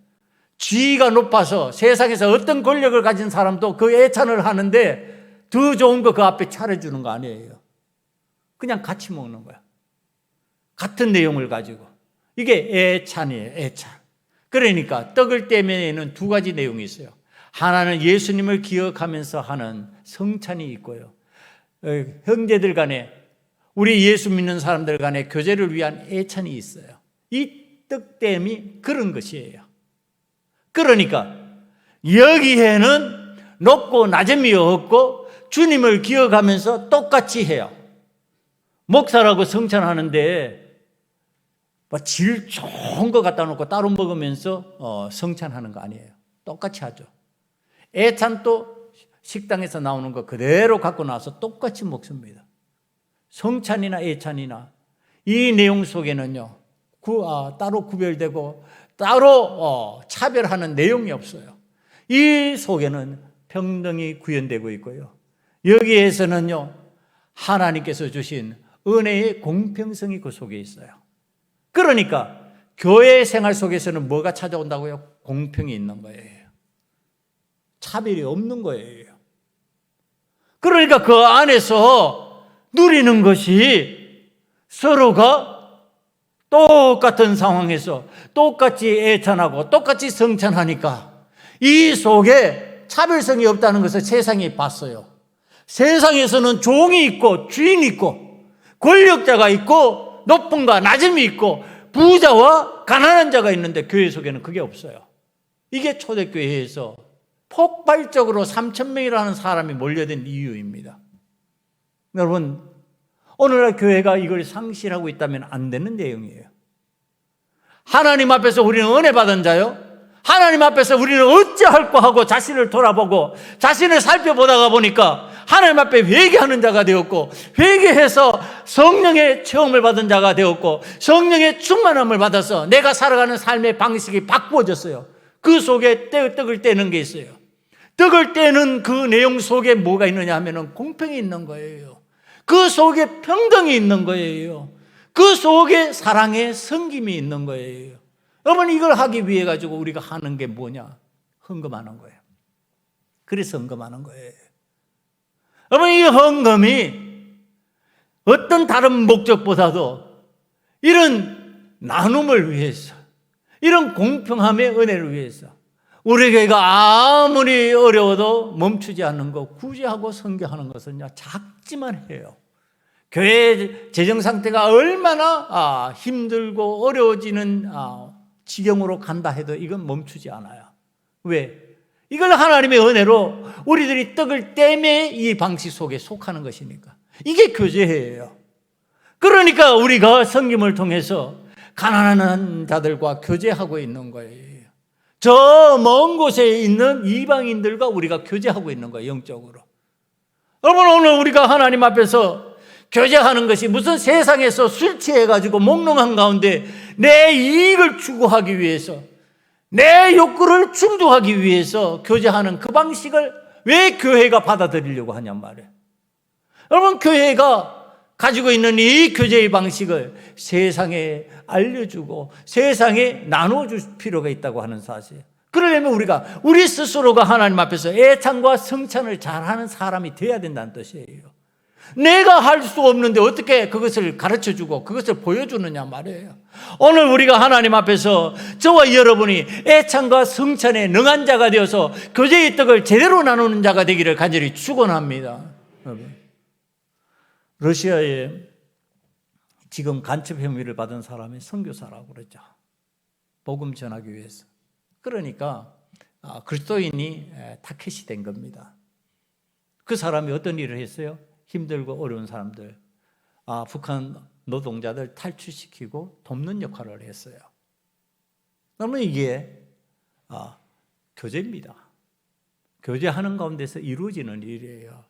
지위가 높아서 세상에서 어떤 권력을 가진 사람도 그 애찬을 하는데 더 좋은 거 그 앞에 차려주는 거 아니에요. 그냥 같이 먹는 거야. 같은 내용을 가지고. 이게 애찬이에요, 애찬. 그러니까 떡을 떼면에는 두 가지 내용이 있어요. 하나는 예수님을 기억하면서 하는 성찬이 있고요. 형제들 간에, 우리 예수 믿는 사람들 간에 교제를 위한 애찬이 있어요. 이 떡댐이 그런 것이에요. 그러니까 여기에는 높고 낮음이 없고 주님을 기억하면서 똑같이 해요. 목사라고 성찬하는데 질 좋은 거 갖다 놓고 따로 먹으면서 성찬하는 거 아니에요. 똑같이 하죠. 애찬도 식당에서 나오는 거 그대로 갖고 나와서 똑같이 먹습니다. 성찬이나 애찬이나 이 내용 속에는요, 따로 구별되고 따로 차별하는 내용이 없어요. 이 속에는 평등이 구현되고 있고요. 여기에서는요, 하나님께서 주신 은혜의 공평성이 그 속에 있어요. 그러니까 교회 생활 속에서는 뭐가 찾아온다고요? 공평이 있는 거예요. 차별이 없는 거예요. 그러니까 그 안에서 누리는 것이 서로가 똑같은 상황에서 똑같이 애찬하고 똑같이 성찬하니까 이 속에 차별성이 없다는 것을 세상이 봤어요. 세상에서는 종이 있고 주인이 있고 권력자가 있고 높음과 낮음이 있고 부자와 가난한 자가 있는데 교회 속에는 그게 없어요. 이게 초대교회에서 폭발적으로 3,000명이라는 사람이 몰려든 이유입니다. 여러분, 오늘날 교회가 이걸 상실하고 있다면 안 되는 내용이에요. 하나님 앞에서 우리는 은혜 받은 자요, 하나님 앞에서 우리는 어찌할까 하고 자신을 돌아보고 자신을 살펴보다가 보니까 하나님 앞에 회개하는 자가 되었고, 회개해서 성령의 체험을 받은 자가 되었고, 성령의 충만함을 받아서 내가 살아가는 삶의 방식이 바꾸어졌어요. 그 속에 떡을 떼는 게 있어요. 떡을 떼는 그 내용 속에 뭐가 있느냐 하면은 공평이 있는 거예요. 그 속에 평등이 있는 거예요. 그 속에 사랑의 섬김이 있는 거예요. 여러분, 이걸 하기 위해 가지고 우리가 하는 게 뭐냐? 헌금하는 거예요. 그래서 헌금하는 거예요. 여러분, 이 헌금이 어떤 다른 목적보다도 이런 나눔을 위해서, 이런 공평함의 은혜를 위해서, 우리 교회가 아무리 어려워도 멈추지 않는 것, 구제하고 선교하는 것은요, 작지만 해요. 교회 재정 상태가 얼마나 힘들고 어려워지는 지경으로 간다 해도 이건 멈추지 않아요. 왜? 이걸 하나님의 은혜로 우리들이 떡을 떼매 이 방식 속에 속하는 것이니까. 이게 교제예요. 그러니까 우리가 섬김을 통해서 가난한 자들과 교제하고 있는 거예요. 저 먼 곳에 있는 이방인들과 우리가 교제하고 있는 거예요, 영적으로. 여러분, 오늘 우리가 하나님 앞에서 교제하는 것이 무슨 세상에서 술 취해가지고 몽롱한 가운데 내 이익을 추구하기 위해서, 내 욕구를 충족하기 위해서 교제하는 그 방식을 왜 교회가 받아들이려고 하냔 말이에요. 여러분, 교회가 가지고 있는 이 교제의 방식을 세상에 알려주고 세상에 나눠줄 필요가 있다고 하는 사실. 그러려면 우리 스스로가 하나님 앞에서 애찬과 성찬을 잘하는 사람이 되어야 된다는 뜻이에요. 내가 할 수 없는데 어떻게 그것을 가르쳐주고 그것을 보여주느냐 말이에요. 오늘 우리가 하나님 앞에서 저와 여러분이 애찬과 성찬에 능한 자가 되어서 교제의 떡을 제대로 나누는 자가 되기를 간절히 축원합니다. 러시아에 지금 간첩 혐의를 받은 사람이 선교사라고 그러죠. 복음 전하기 위해서. 그러니까 그리스도인이 타켓이 된 겁니다. 그 사람이 어떤 일을 했어요? 힘들고 어려운 사람들, 북한 노동자들 탈출시키고 돕는 역할을 했어요. 그러면 이게 교제입니다. 교제하는 가운데서 이루어지는 일이에요.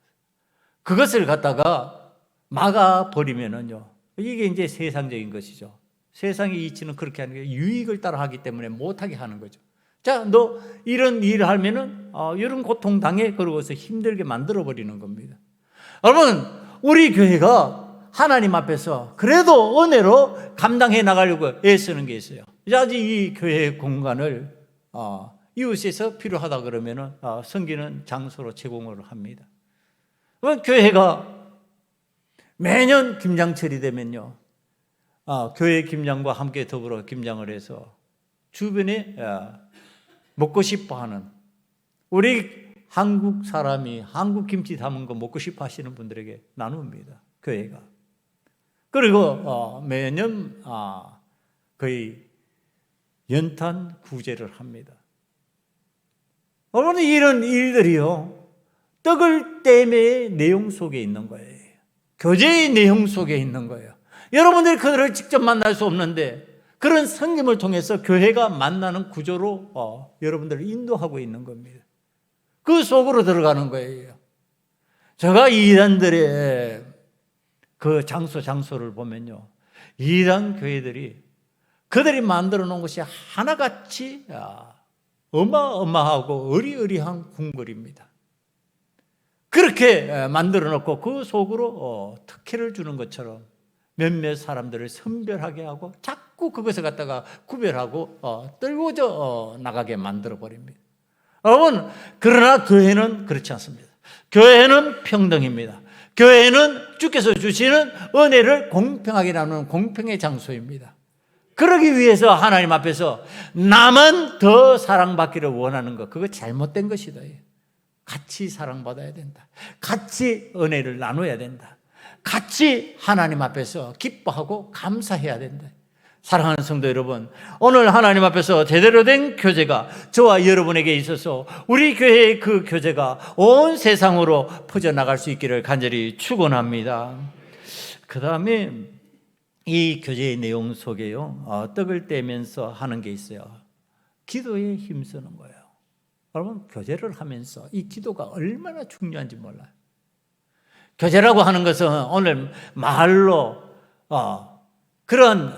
그것을 갖다가 막아버리면은요, 이게 이제 세상적인 것이죠. 세상의 이치는 그렇게 하는 게 유익을 따라 하기 때문에 못하게 하는 거죠. 자, 너 이런 일을 하면은 이런 고통 당해, 그러고서 힘들게 만들어버리는 겁니다. 여러분, 우리 교회가 하나님 앞에서 그래도 은혜로 감당해 나가려고 애쓰는 게 있어요. 이 교회 공간을 이웃에서 필요하다 그러면은 섬기는 장소로 제공을 합니다. 교회가 매년 김장철이 되면요, 교회 김장과 함께 더불어 김장을 해서 주변에 먹고 싶어하는 우리 한국 사람이 한국 김치 담은 거 먹고 싶어 하시는 분들에게 나눕니다. 교회가. 그리고 매년 거의 연탄 구제를 합니다. 여러분, 이런 일들이요, 떡을 떼매의 내용 속에 있는 거예요. 교제의 내용 속에 있는 거예요. 여러분들이 그들을 직접 만날 수 없는데 그런 성김을 통해서 교회가 만나는 구조로 여러분들을 인도하고 있는 겁니다. 그 속으로 들어가는 거예요. 제가 이단들의 그 장소를 보면요, 이단 교회들이 그들이 만들어 놓은 것이 하나같이 어마어마하고 어리어리한 궁궐입니다. 그렇게 만들어 놓고 그 속으로 특혜를 주는 것처럼 몇몇 사람들을 선별하게 하고 자꾸 그것을 갖다가 구별하고 떨궈져 나가게 만들어 버립니다. 여러분, 그러나 교회는 그렇지 않습니다. 교회는 평등입니다. 교회는 주께서 주시는 은혜를 공평하게 나누는 공평의 장소입니다. 그러기 위해서 하나님 앞에서 나만 더 사랑받기를 원하는 것, 그거 잘못된 것이다. 같이 사랑받아야 된다. 같이 은혜를 나눠야 된다. 같이 하나님 앞에서 기뻐하고 감사해야 된다. 사랑하는 성도 여러분, 오늘 하나님 앞에서 제대로 된 교제가 저와 여러분에게 있어서 우리 교회의 그 교제가 온 세상으로 퍼져나갈 수 있기를 간절히 축원합니다. 그 다음에 이 교제의 내용 속에요, 떡을 떼면서 하는 게 있어요. 기도에 힘쓰는 거예요. 여러분, 교제를 하면서 이 기도가 얼마나 중요한지 몰라요. 교제라고 하는 것은 오늘 말로 그런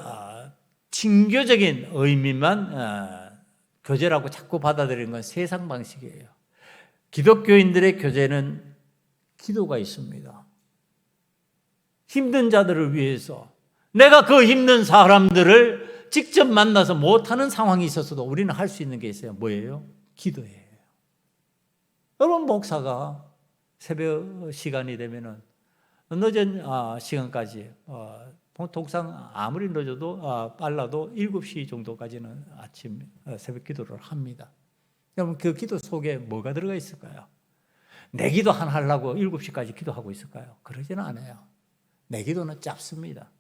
친교적인 의미만 교제라고 자꾸 받아들이는 건 세상 방식이에요. 기독교인들의 교제는 기도가 있습니다. 힘든 자들을 위해서, 내가 그 힘든 사람들을 직접 만나서 못하는 상황이 있어서도 우리는 할 수 있는 게 있어요. 뭐예요? 기도예요. 여러분, 목사가 새벽 시간이 되면은 늦은 시간까지, 통상 아무리 늦어도 빨라도 7시 정도까지는 아침 새벽 기도를 합니다. 그럼 그 기도 속에 뭐가 들어가 있을까요? 내 기도 하나 하려고 7시까지 기도하고 있을까요? 그러지는 않아요. 내 기도는 짧습니다.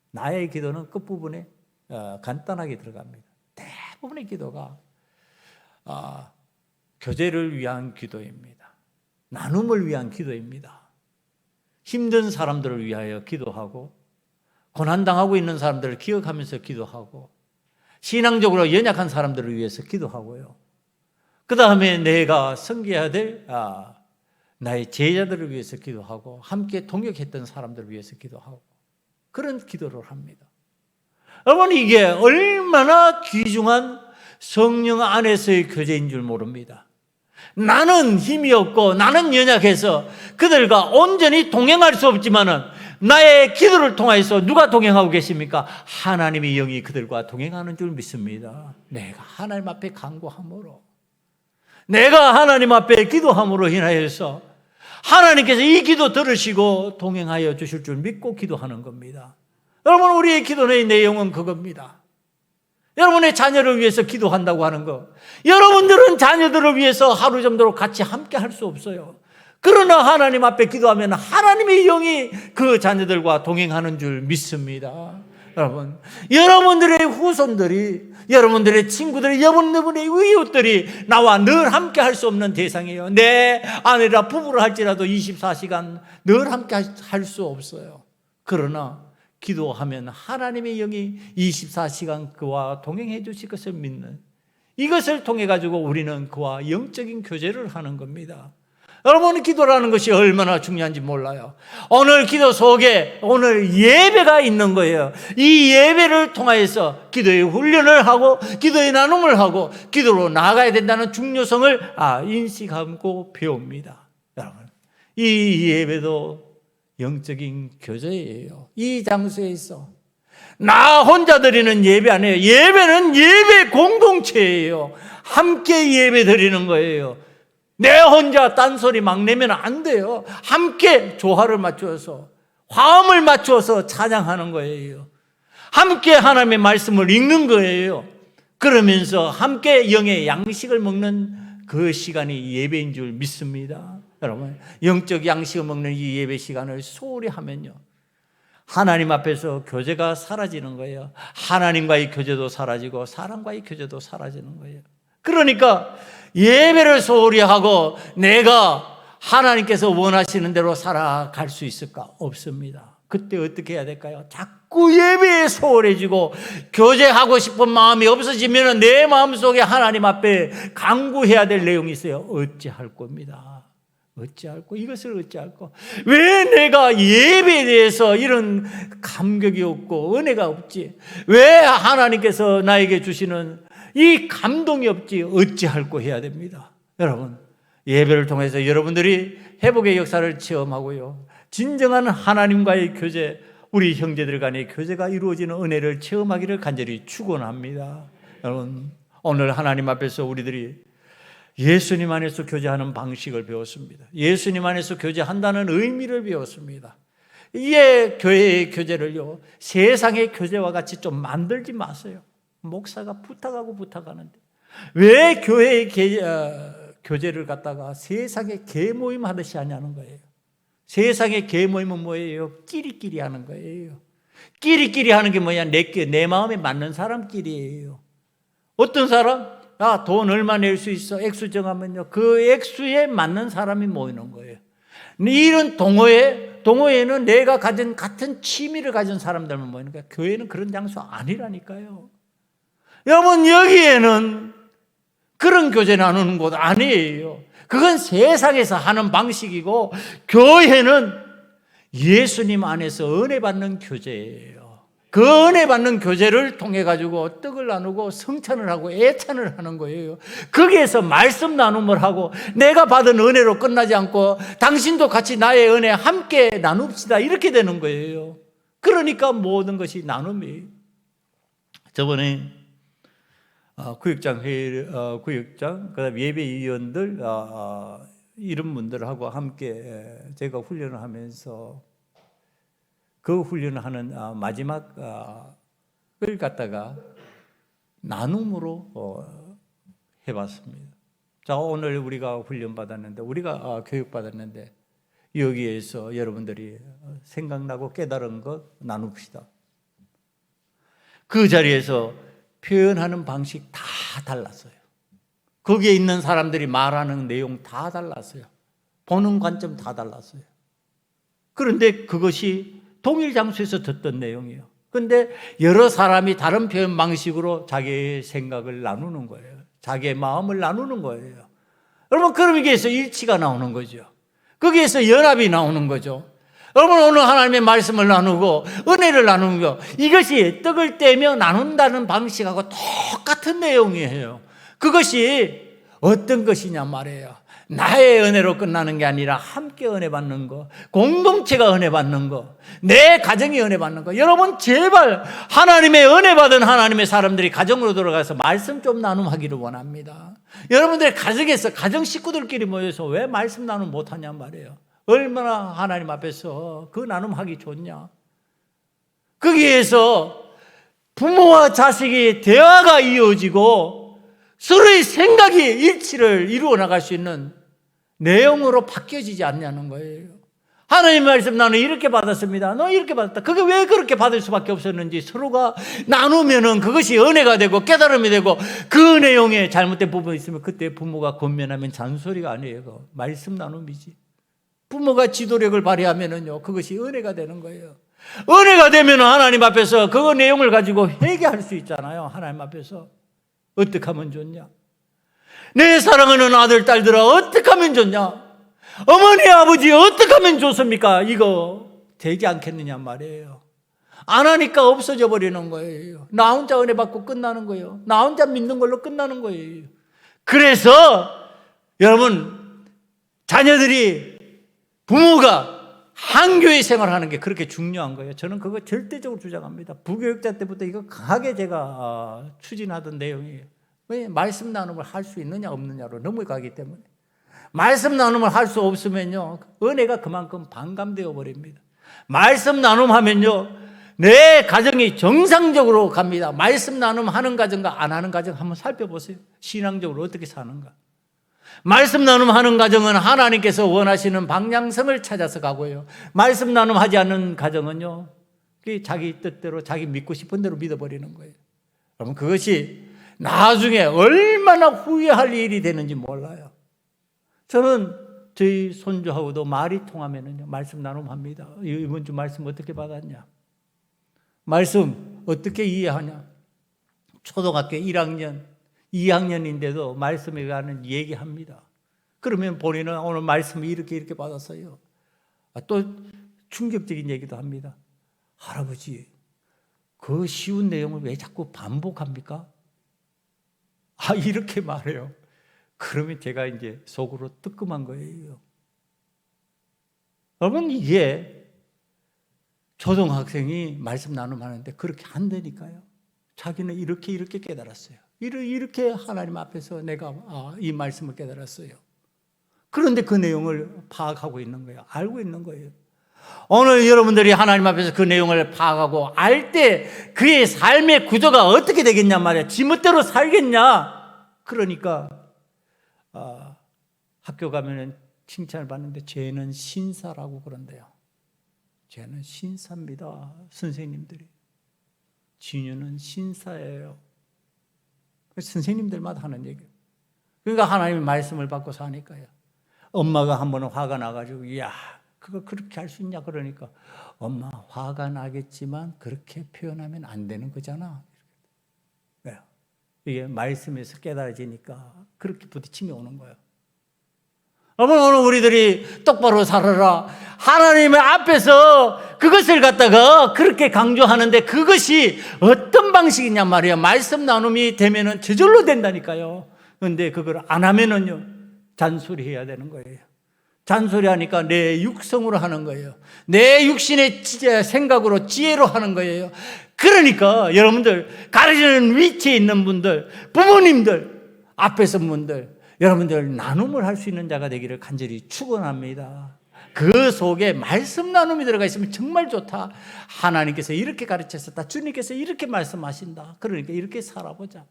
나의 기도는 끝부분에 간단하게 들어갑니다. 대부분의 기도가 교제를 위한 기도입니다. 나눔을 위한 기도입니다. 힘든 사람들을 위하여 기도하고, 고난당하고 있는 사람들을 기억하면서 기도하고, 신앙적으로 연약한 사람들을 위해서 기도하고요. 그 다음에 내가 섬겨야 될 나의 제자들을 위해서 기도하고, 함께 동역했던 사람들을 위해서 기도하고, 그런 기도를 합니다. 여러분, 이게 얼마나 귀중한 성령 안에서의 교제인 줄 모릅니다. 나는 힘이 없고 나는 연약해서 그들과 온전히 동행할 수 없지만은 나의 기도를 통해서 누가 동행하고 계십니까? 하나님의 영이 그들과 동행하는 줄 믿습니다. 내가 하나님 앞에 간구함으로, 내가 하나님 앞에 기도함으로 인하여서 하나님께서 이 기도 들으시고 동행하여 주실 줄 믿고 기도하는 겁니다. 여러분, 우리의 기도의 내용은 그겁니다. 여러분의 자녀를 위해서 기도한다고 하는 거, 여러분들은 자녀들을 위해서 하루 정도로 같이 함께 할 수 없어요. 그러나 하나님 앞에 기도하면 하나님의 영이 그 자녀들과 동행하는 줄 믿습니다. 여러분, 여러분들의 후손들이, 여러분들의 친구들이, 여러분들의 이웃들이 나와 늘 함께 할 수 없는 대상이에요. 내 아내라 부부를 할지라도 24시간 늘 함께 할 수 없어요. 그러나 기도하면 하나님의 영이 24시간 그와 동행해 주실 것을 믿는, 이것을 통해 가지고 우리는 그와 영적인 교제를 하는 겁니다. 여러분, 기도라는 것이 얼마나 중요한지 몰라요. 오늘 기도 속에 오늘 예배가 있는 거예요. 이 예배를 통하여서 기도의 훈련을 하고 기도의 나눔을 하고 기도로 나아가야 된다는 중요성을 인식하고 배웁니다. 여러분, 이 예배도 영적인 교제예요. 이 장소에서 나 혼자 드리는 예배 아니에요. 예배는 예배 공동체예요. 함께 예배 드리는 거예요. 내 혼자 딴소리 막 내면 안 돼요. 함께 조화를 맞추어서, 화음을 맞추어서 찬양하는 거예요. 함께 하나님의 말씀을 읽는 거예요. 그러면서 함께 영의 양식을 먹는 그 시간이 예배인 줄 믿습니다. 여러분, 영적 양식을 먹는 이 예배 시간을 소홀히 하면요, 하나님 앞에서 교제가 사라지는 거예요. 하나님과의 교제도 사라지고 사람과의 교제도 사라지는 거예요. 그러니까 예배를 소홀히 하고 내가 하나님께서 원하시는 대로 살아갈 수 있을까? 없습니다. 그때 어떻게 해야 될까요? 자꾸 예배에 소홀해지고 교제하고 싶은 마음이 없어지면 내 마음속에 하나님 앞에 간구해야 될 내용이 있어요. 어찌할 겁니다. 어찌할꼬? 이것을 어찌할꼬? 왜 내가 예배에 대해서 이런 감격이 없고 은혜가 없지? 왜 하나님께서 나에게 주시는 이 감동이 없지? 어찌할꼬 해야 됩니다. 여러분, 예배를 통해서 여러분들이 회복의 역사를 체험하고요, 진정한 하나님과의 교제, 우리 형제들 간의 교제가 이루어지는 은혜를 체험하기를 간절히 축원합니다. 여러분, 오늘 하나님 앞에서 우리들이 예수님 안에서 교제하는 방식을 배웠습니다. 예수님 안에서 교제한다는 의미를 배웠습니다. 이게 교회의 교제를요, 세상의 교제와 같이 좀 만들지 마세요. 목사가 부탁하는데 왜 교회의 교제를 갖다가 세상의 개모임 하듯이 하냐는 거예요. 세상의 개모임은 뭐예요? 끼리끼리 하는 거예요. 끼리끼리 하는 게 뭐냐? 내 마음에 맞는 사람끼리예요. 어떤 사람? 돈 얼마 낼 수 있어? 액수 정하면요, 그 액수에 맞는 사람이 모이는 거예요. 이런 동호회는 내가 가진 같은 취미를 가진 사람들만 모이는 거예요. 교회는 그런 장소 아니라니까요. 여러분, 여기에는 그런 교제 나누는 곳 아니에요. 그건 세상에서 하는 방식이고, 교회는 예수님 안에서 은혜 받는 교제예요. 그 은혜 받는 교제를 통해 가지고 떡을 나누고 성찬을 하고 애찬을 하는 거예요. 거기에서 말씀 나눔을 하고 내가 받은 은혜로 끝나지 않고 당신도 같이 나의 은혜 함께 나눕시다, 이렇게 되는 거예요. 그러니까 모든 것이 나눔이에요. 저번에 구역장 그다음 예배위원들 이런 분들하고 함께 제가 훈련을 하면서 그 훈련을 하는 마지막을 갖다가 나눔으로 해봤습니다. 자, 오늘 우리가 훈련받았는데, 우리가 교육받았는데, 여기에서 여러분들이 생각나고 깨달은 것 나눕시다. 그 자리에서 표현하는 방식 다 달랐어요. 거기에 있는 사람들이 말하는 내용 다 달랐어요. 보는 관점 다 달랐어요. 그런데 그것이 동일 장소에서 듣던 내용이에요. 그런데 여러 사람이 다른 표현 방식으로 자기의 생각을 나누는 거예요. 자기의 마음을 나누는 거예요. 여러분, 그럼 여기에서 일치가 나오는 거죠. 거기에서 연합이 나오는 거죠. 여러분, 오늘 하나님의 말씀을 나누고 은혜를 나누는 거, 이것이 떡을 떼며 나눈다는 방식하고 똑같은 내용이에요. 그것이 어떤 것이냐 말이에요. 나의 은혜로 끝나는 게 아니라 함께 은혜 받는 거, 공동체가 은혜 받는 거, 내 가정이 은혜 받는 거. 여러분, 제발 하나님의 은혜 받은 하나님의 사람들이 가정으로 들어가서 말씀 좀 나눔하기를 원합니다. 여러분들의 가정에서 가정 식구들끼리 모여서 왜 말씀 나눔 못하냐 말이에요. 얼마나 하나님 앞에서 그 나눔하기 좋냐. 거기에서 부모와 자식이 대화가 이어지고 서로의 생각이 일치를 이루어 나갈 수 있는 내용으로 바뀌어지지 않냐는 거예요. 하나님 말씀 나는 이렇게 받았습니다. 너 이렇게 받았다. 그게 왜 그렇게 받을 수밖에 없었는지 서로가 나누면은 그것이 은혜가 되고 깨달음이 되고, 그 내용에 잘못된 부분이 있으면 그때 부모가 권면하면 잔소리가 아니에요. 말씀 나눔이지. 부모가 지도력을 발휘하면은요, 그것이 은혜가 되는 거예요. 은혜가 되면 하나님 앞에서 그 내용을 가지고 회개할 수 있잖아요. 하나님 앞에서. 어떻게 하면 좋냐? 내 사랑하는 아들, 딸들아, 어떻게 하면 좋냐? 어머니, 아버지, 어떻게 하면 좋습니까? 이거 되지 않겠느냐 말이에요. 안 하니까 없어져 버리는 거예요. 나 혼자 은혜 받고 끝나는 거예요. 나 혼자 믿는 걸로 끝나는 거예요. 그래서 여러분, 자녀들이, 부모가 한 교회 생활하는 게 그렇게 중요한 거예요. 저는 그거 절대적으로 주장합니다. 부교육자 때부터 이거 강하게 제가 추진하던 내용이에요. 왜? 말씀 나눔을 할 수 있느냐 없느냐로 넘어가기 때문에. 말씀 나눔을 할 수 없으면요, 은혜가 그만큼 반감되어 버립니다. 말씀 나눔하면요, 내 가정이 정상적으로 갑니다. 말씀 나눔하는 가정과 안 하는 가정 한번 살펴보세요. 신앙적으로 어떻게 사는가. 말씀 나눔하는 가정은 하나님께서 원하시는 방향성을 찾아서 가고요. 말씀 나눔하지 않는 가정은요, 자기 뜻대로 자기 믿고 싶은 대로 믿어버리는 거예요. 그러면 그것이 나중에 얼마나 후회할 일이 되는지 몰라요. 저는 저희 손주하고도 말이 통하면은요, 말씀 나눔합니다. 이번 주 말씀 어떻게 받았냐? 말씀 어떻게 이해하냐? 초등학교 1학년, 2학년인데도 말씀에 관한 얘기합니다. 그러면 본인은 오늘 말씀을 이렇게 받았어요. 또 충격적인 얘기도 합니다. 할아버지, 그 쉬운 내용을 왜 자꾸 반복합니까? 이렇게 말해요. 그러면 제가 이제 속으로 뜨끔한 거예요. 여러분, 이게 초등학생이 말씀 나눔하는데 그렇게 안 되니까요. 자기는 이렇게 깨달았어요. 이렇게 하나님 앞에서 내가 이 말씀을 깨달았어요. 그런데 그 내용을 파악하고 있는 거예요. 알고 있는 거예요. 오늘 여러분들이 하나님 앞에서 그 내용을 파악하고 알 때 그의 삶의 구조가 어떻게 되겠냐 말이야. 지멋대로 살겠냐. 그러니까 학교 가면은 칭찬을 받는데 쟤는 신사라고 그런대요. 쟤는 신사입니다. 선생님들이. 진유는 신사예요. 선생님들마다 하는 얘기예요. 그러니까 하나님의 말씀을 받고 사니까요. 엄마가 한 번은 화가 나가지고 그거 그렇게 할 수 있냐 그러니까 엄마 화가 나겠지만 그렇게 표현하면 안 되는 거잖아. 왜요? 이게 말씀에서 깨달아지니까 그렇게 부딪힘이 오는 거예요. 여러분, 오늘 우리들이 똑바로 살아라. 하나님의 앞에서 그것을 갖다가 그렇게 강조하는데 그것이 어떤 방식이냐 말이에요. 말씀 나눔이 되면은 저절로 된다니까요. 그런데 그걸 안 하면은요, 잔소리해야 되는 거예요. 잔소리하니까 내 육성으로 하는 거예요. 내 육신의 생각으로 지혜로 하는 거예요. 그러니까 여러분들 가르치는 위치에 있는 분들, 부모님들, 앞에서 분들, 여러분들 나눔을 할 수 있는 자가 되기를 간절히 축원합니다. 그 속에 말씀 나눔이 들어가 있으면 정말 좋다. 하나님께서 이렇게 가르치셨다. 주님께서 이렇게 말씀하신다. 그러니까 이렇게 살아보자.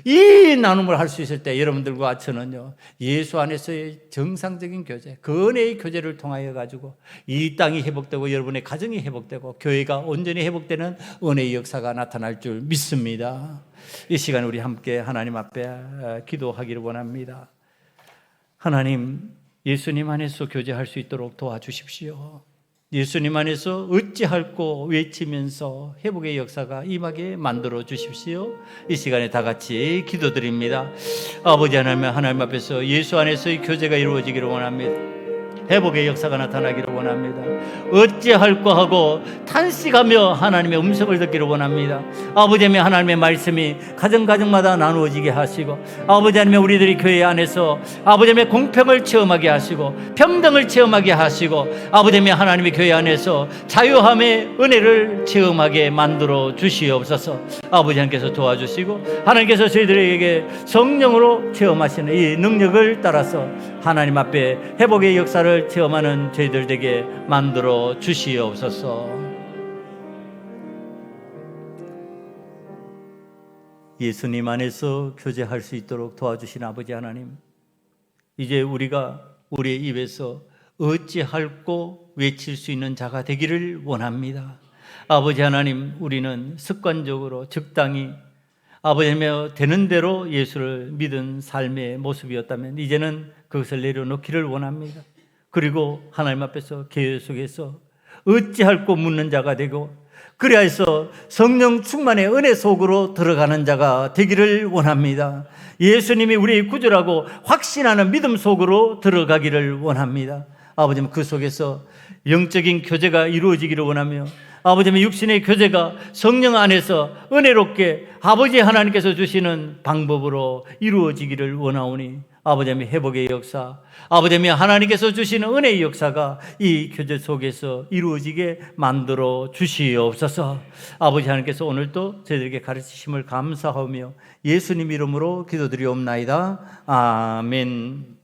이 나눔을 할 수 있을 때 여러분들과 저는요, 예수 안에서의 정상적인 교제, 그 은혜의 교제를 통하여 가지고 이 땅이 회복되고 여러분의 가정이 회복되고 교회가 온전히 회복되는 은혜의 역사가 나타날 줄 믿습니다. 이 시간 우리 함께 하나님 앞에 기도하기를 원합니다. 하나님, 예수님 안에서 교제할 수 있도록 도와주십시오. 예수님 안에서 어찌할꼬 외치면서 회복의 역사가 임하게 만들어 주십시오. 이 시간에 다 같이 기도드립니다. 아버지 하나님 앞에서 예수 안에서의 교제가 이루어지기를 원합니다. 회복의 역사가 나타나기를 원합니다. 어찌할꼬 하고 탄식하며 하나님의 음성을 듣기를 원합니다. 아버지 하나님의 말씀이 가정마다 나누어지게 하시고, 아버지 하나님 우리들이 교회 안에서 아버지 공평을 체험하게 하시고 평등을 체험하게 하시고, 아버지 하나님의 교회 안에서 자유함의 은혜를 체험하게 만들어 주시옵소서. 아버지 하나님께서 도와주시고 하나님께서 저희들에게 성령으로 체험하시는 이 능력을 따라서 하나님 앞에 회복의 역사를 체험하는 저희들 되게 만들어 주시옵소서. 예수님 안에서 교제할 수 있도록 도와주신 아버지 하나님, 이제 우리가 우리의 입에서 어찌할꼬 외칠 수 있는 자가 되기를 원합니다. 아버지 하나님, 우리는 습관적으로 적당히 아버지며 되는 대로 예수를 믿은 삶의 모습이었다면 이제는 그것을 내려놓기를 원합니다. 그리고 하나님 앞에서 계속해서 어찌할꼬 묻는 자가 되고, 그리하여서 성령 충만의 은혜 속으로 들어가는 자가 되기를 원합니다. 예수님이 우리의 구주라고 확신하는 믿음 속으로 들어가기를 원합니다. 아버지는 그 속에서 영적인 교제가 이루어지기를 원하며, 아버지의 육신의 교제가 성령 안에서 은혜롭게 아버지 하나님께서 주시는 방법으로 이루어지기를 원하오니, 아버지의 회복의 역사, 아버지 하나님께서 주시는 은혜의 역사가 이 교제 속에서 이루어지게 만들어 주시옵소서. 아버지 하나님께서 오늘도 저희들에게 가르치심을 감사하며 예수님 이름으로 기도드리옵나이다. 아멘.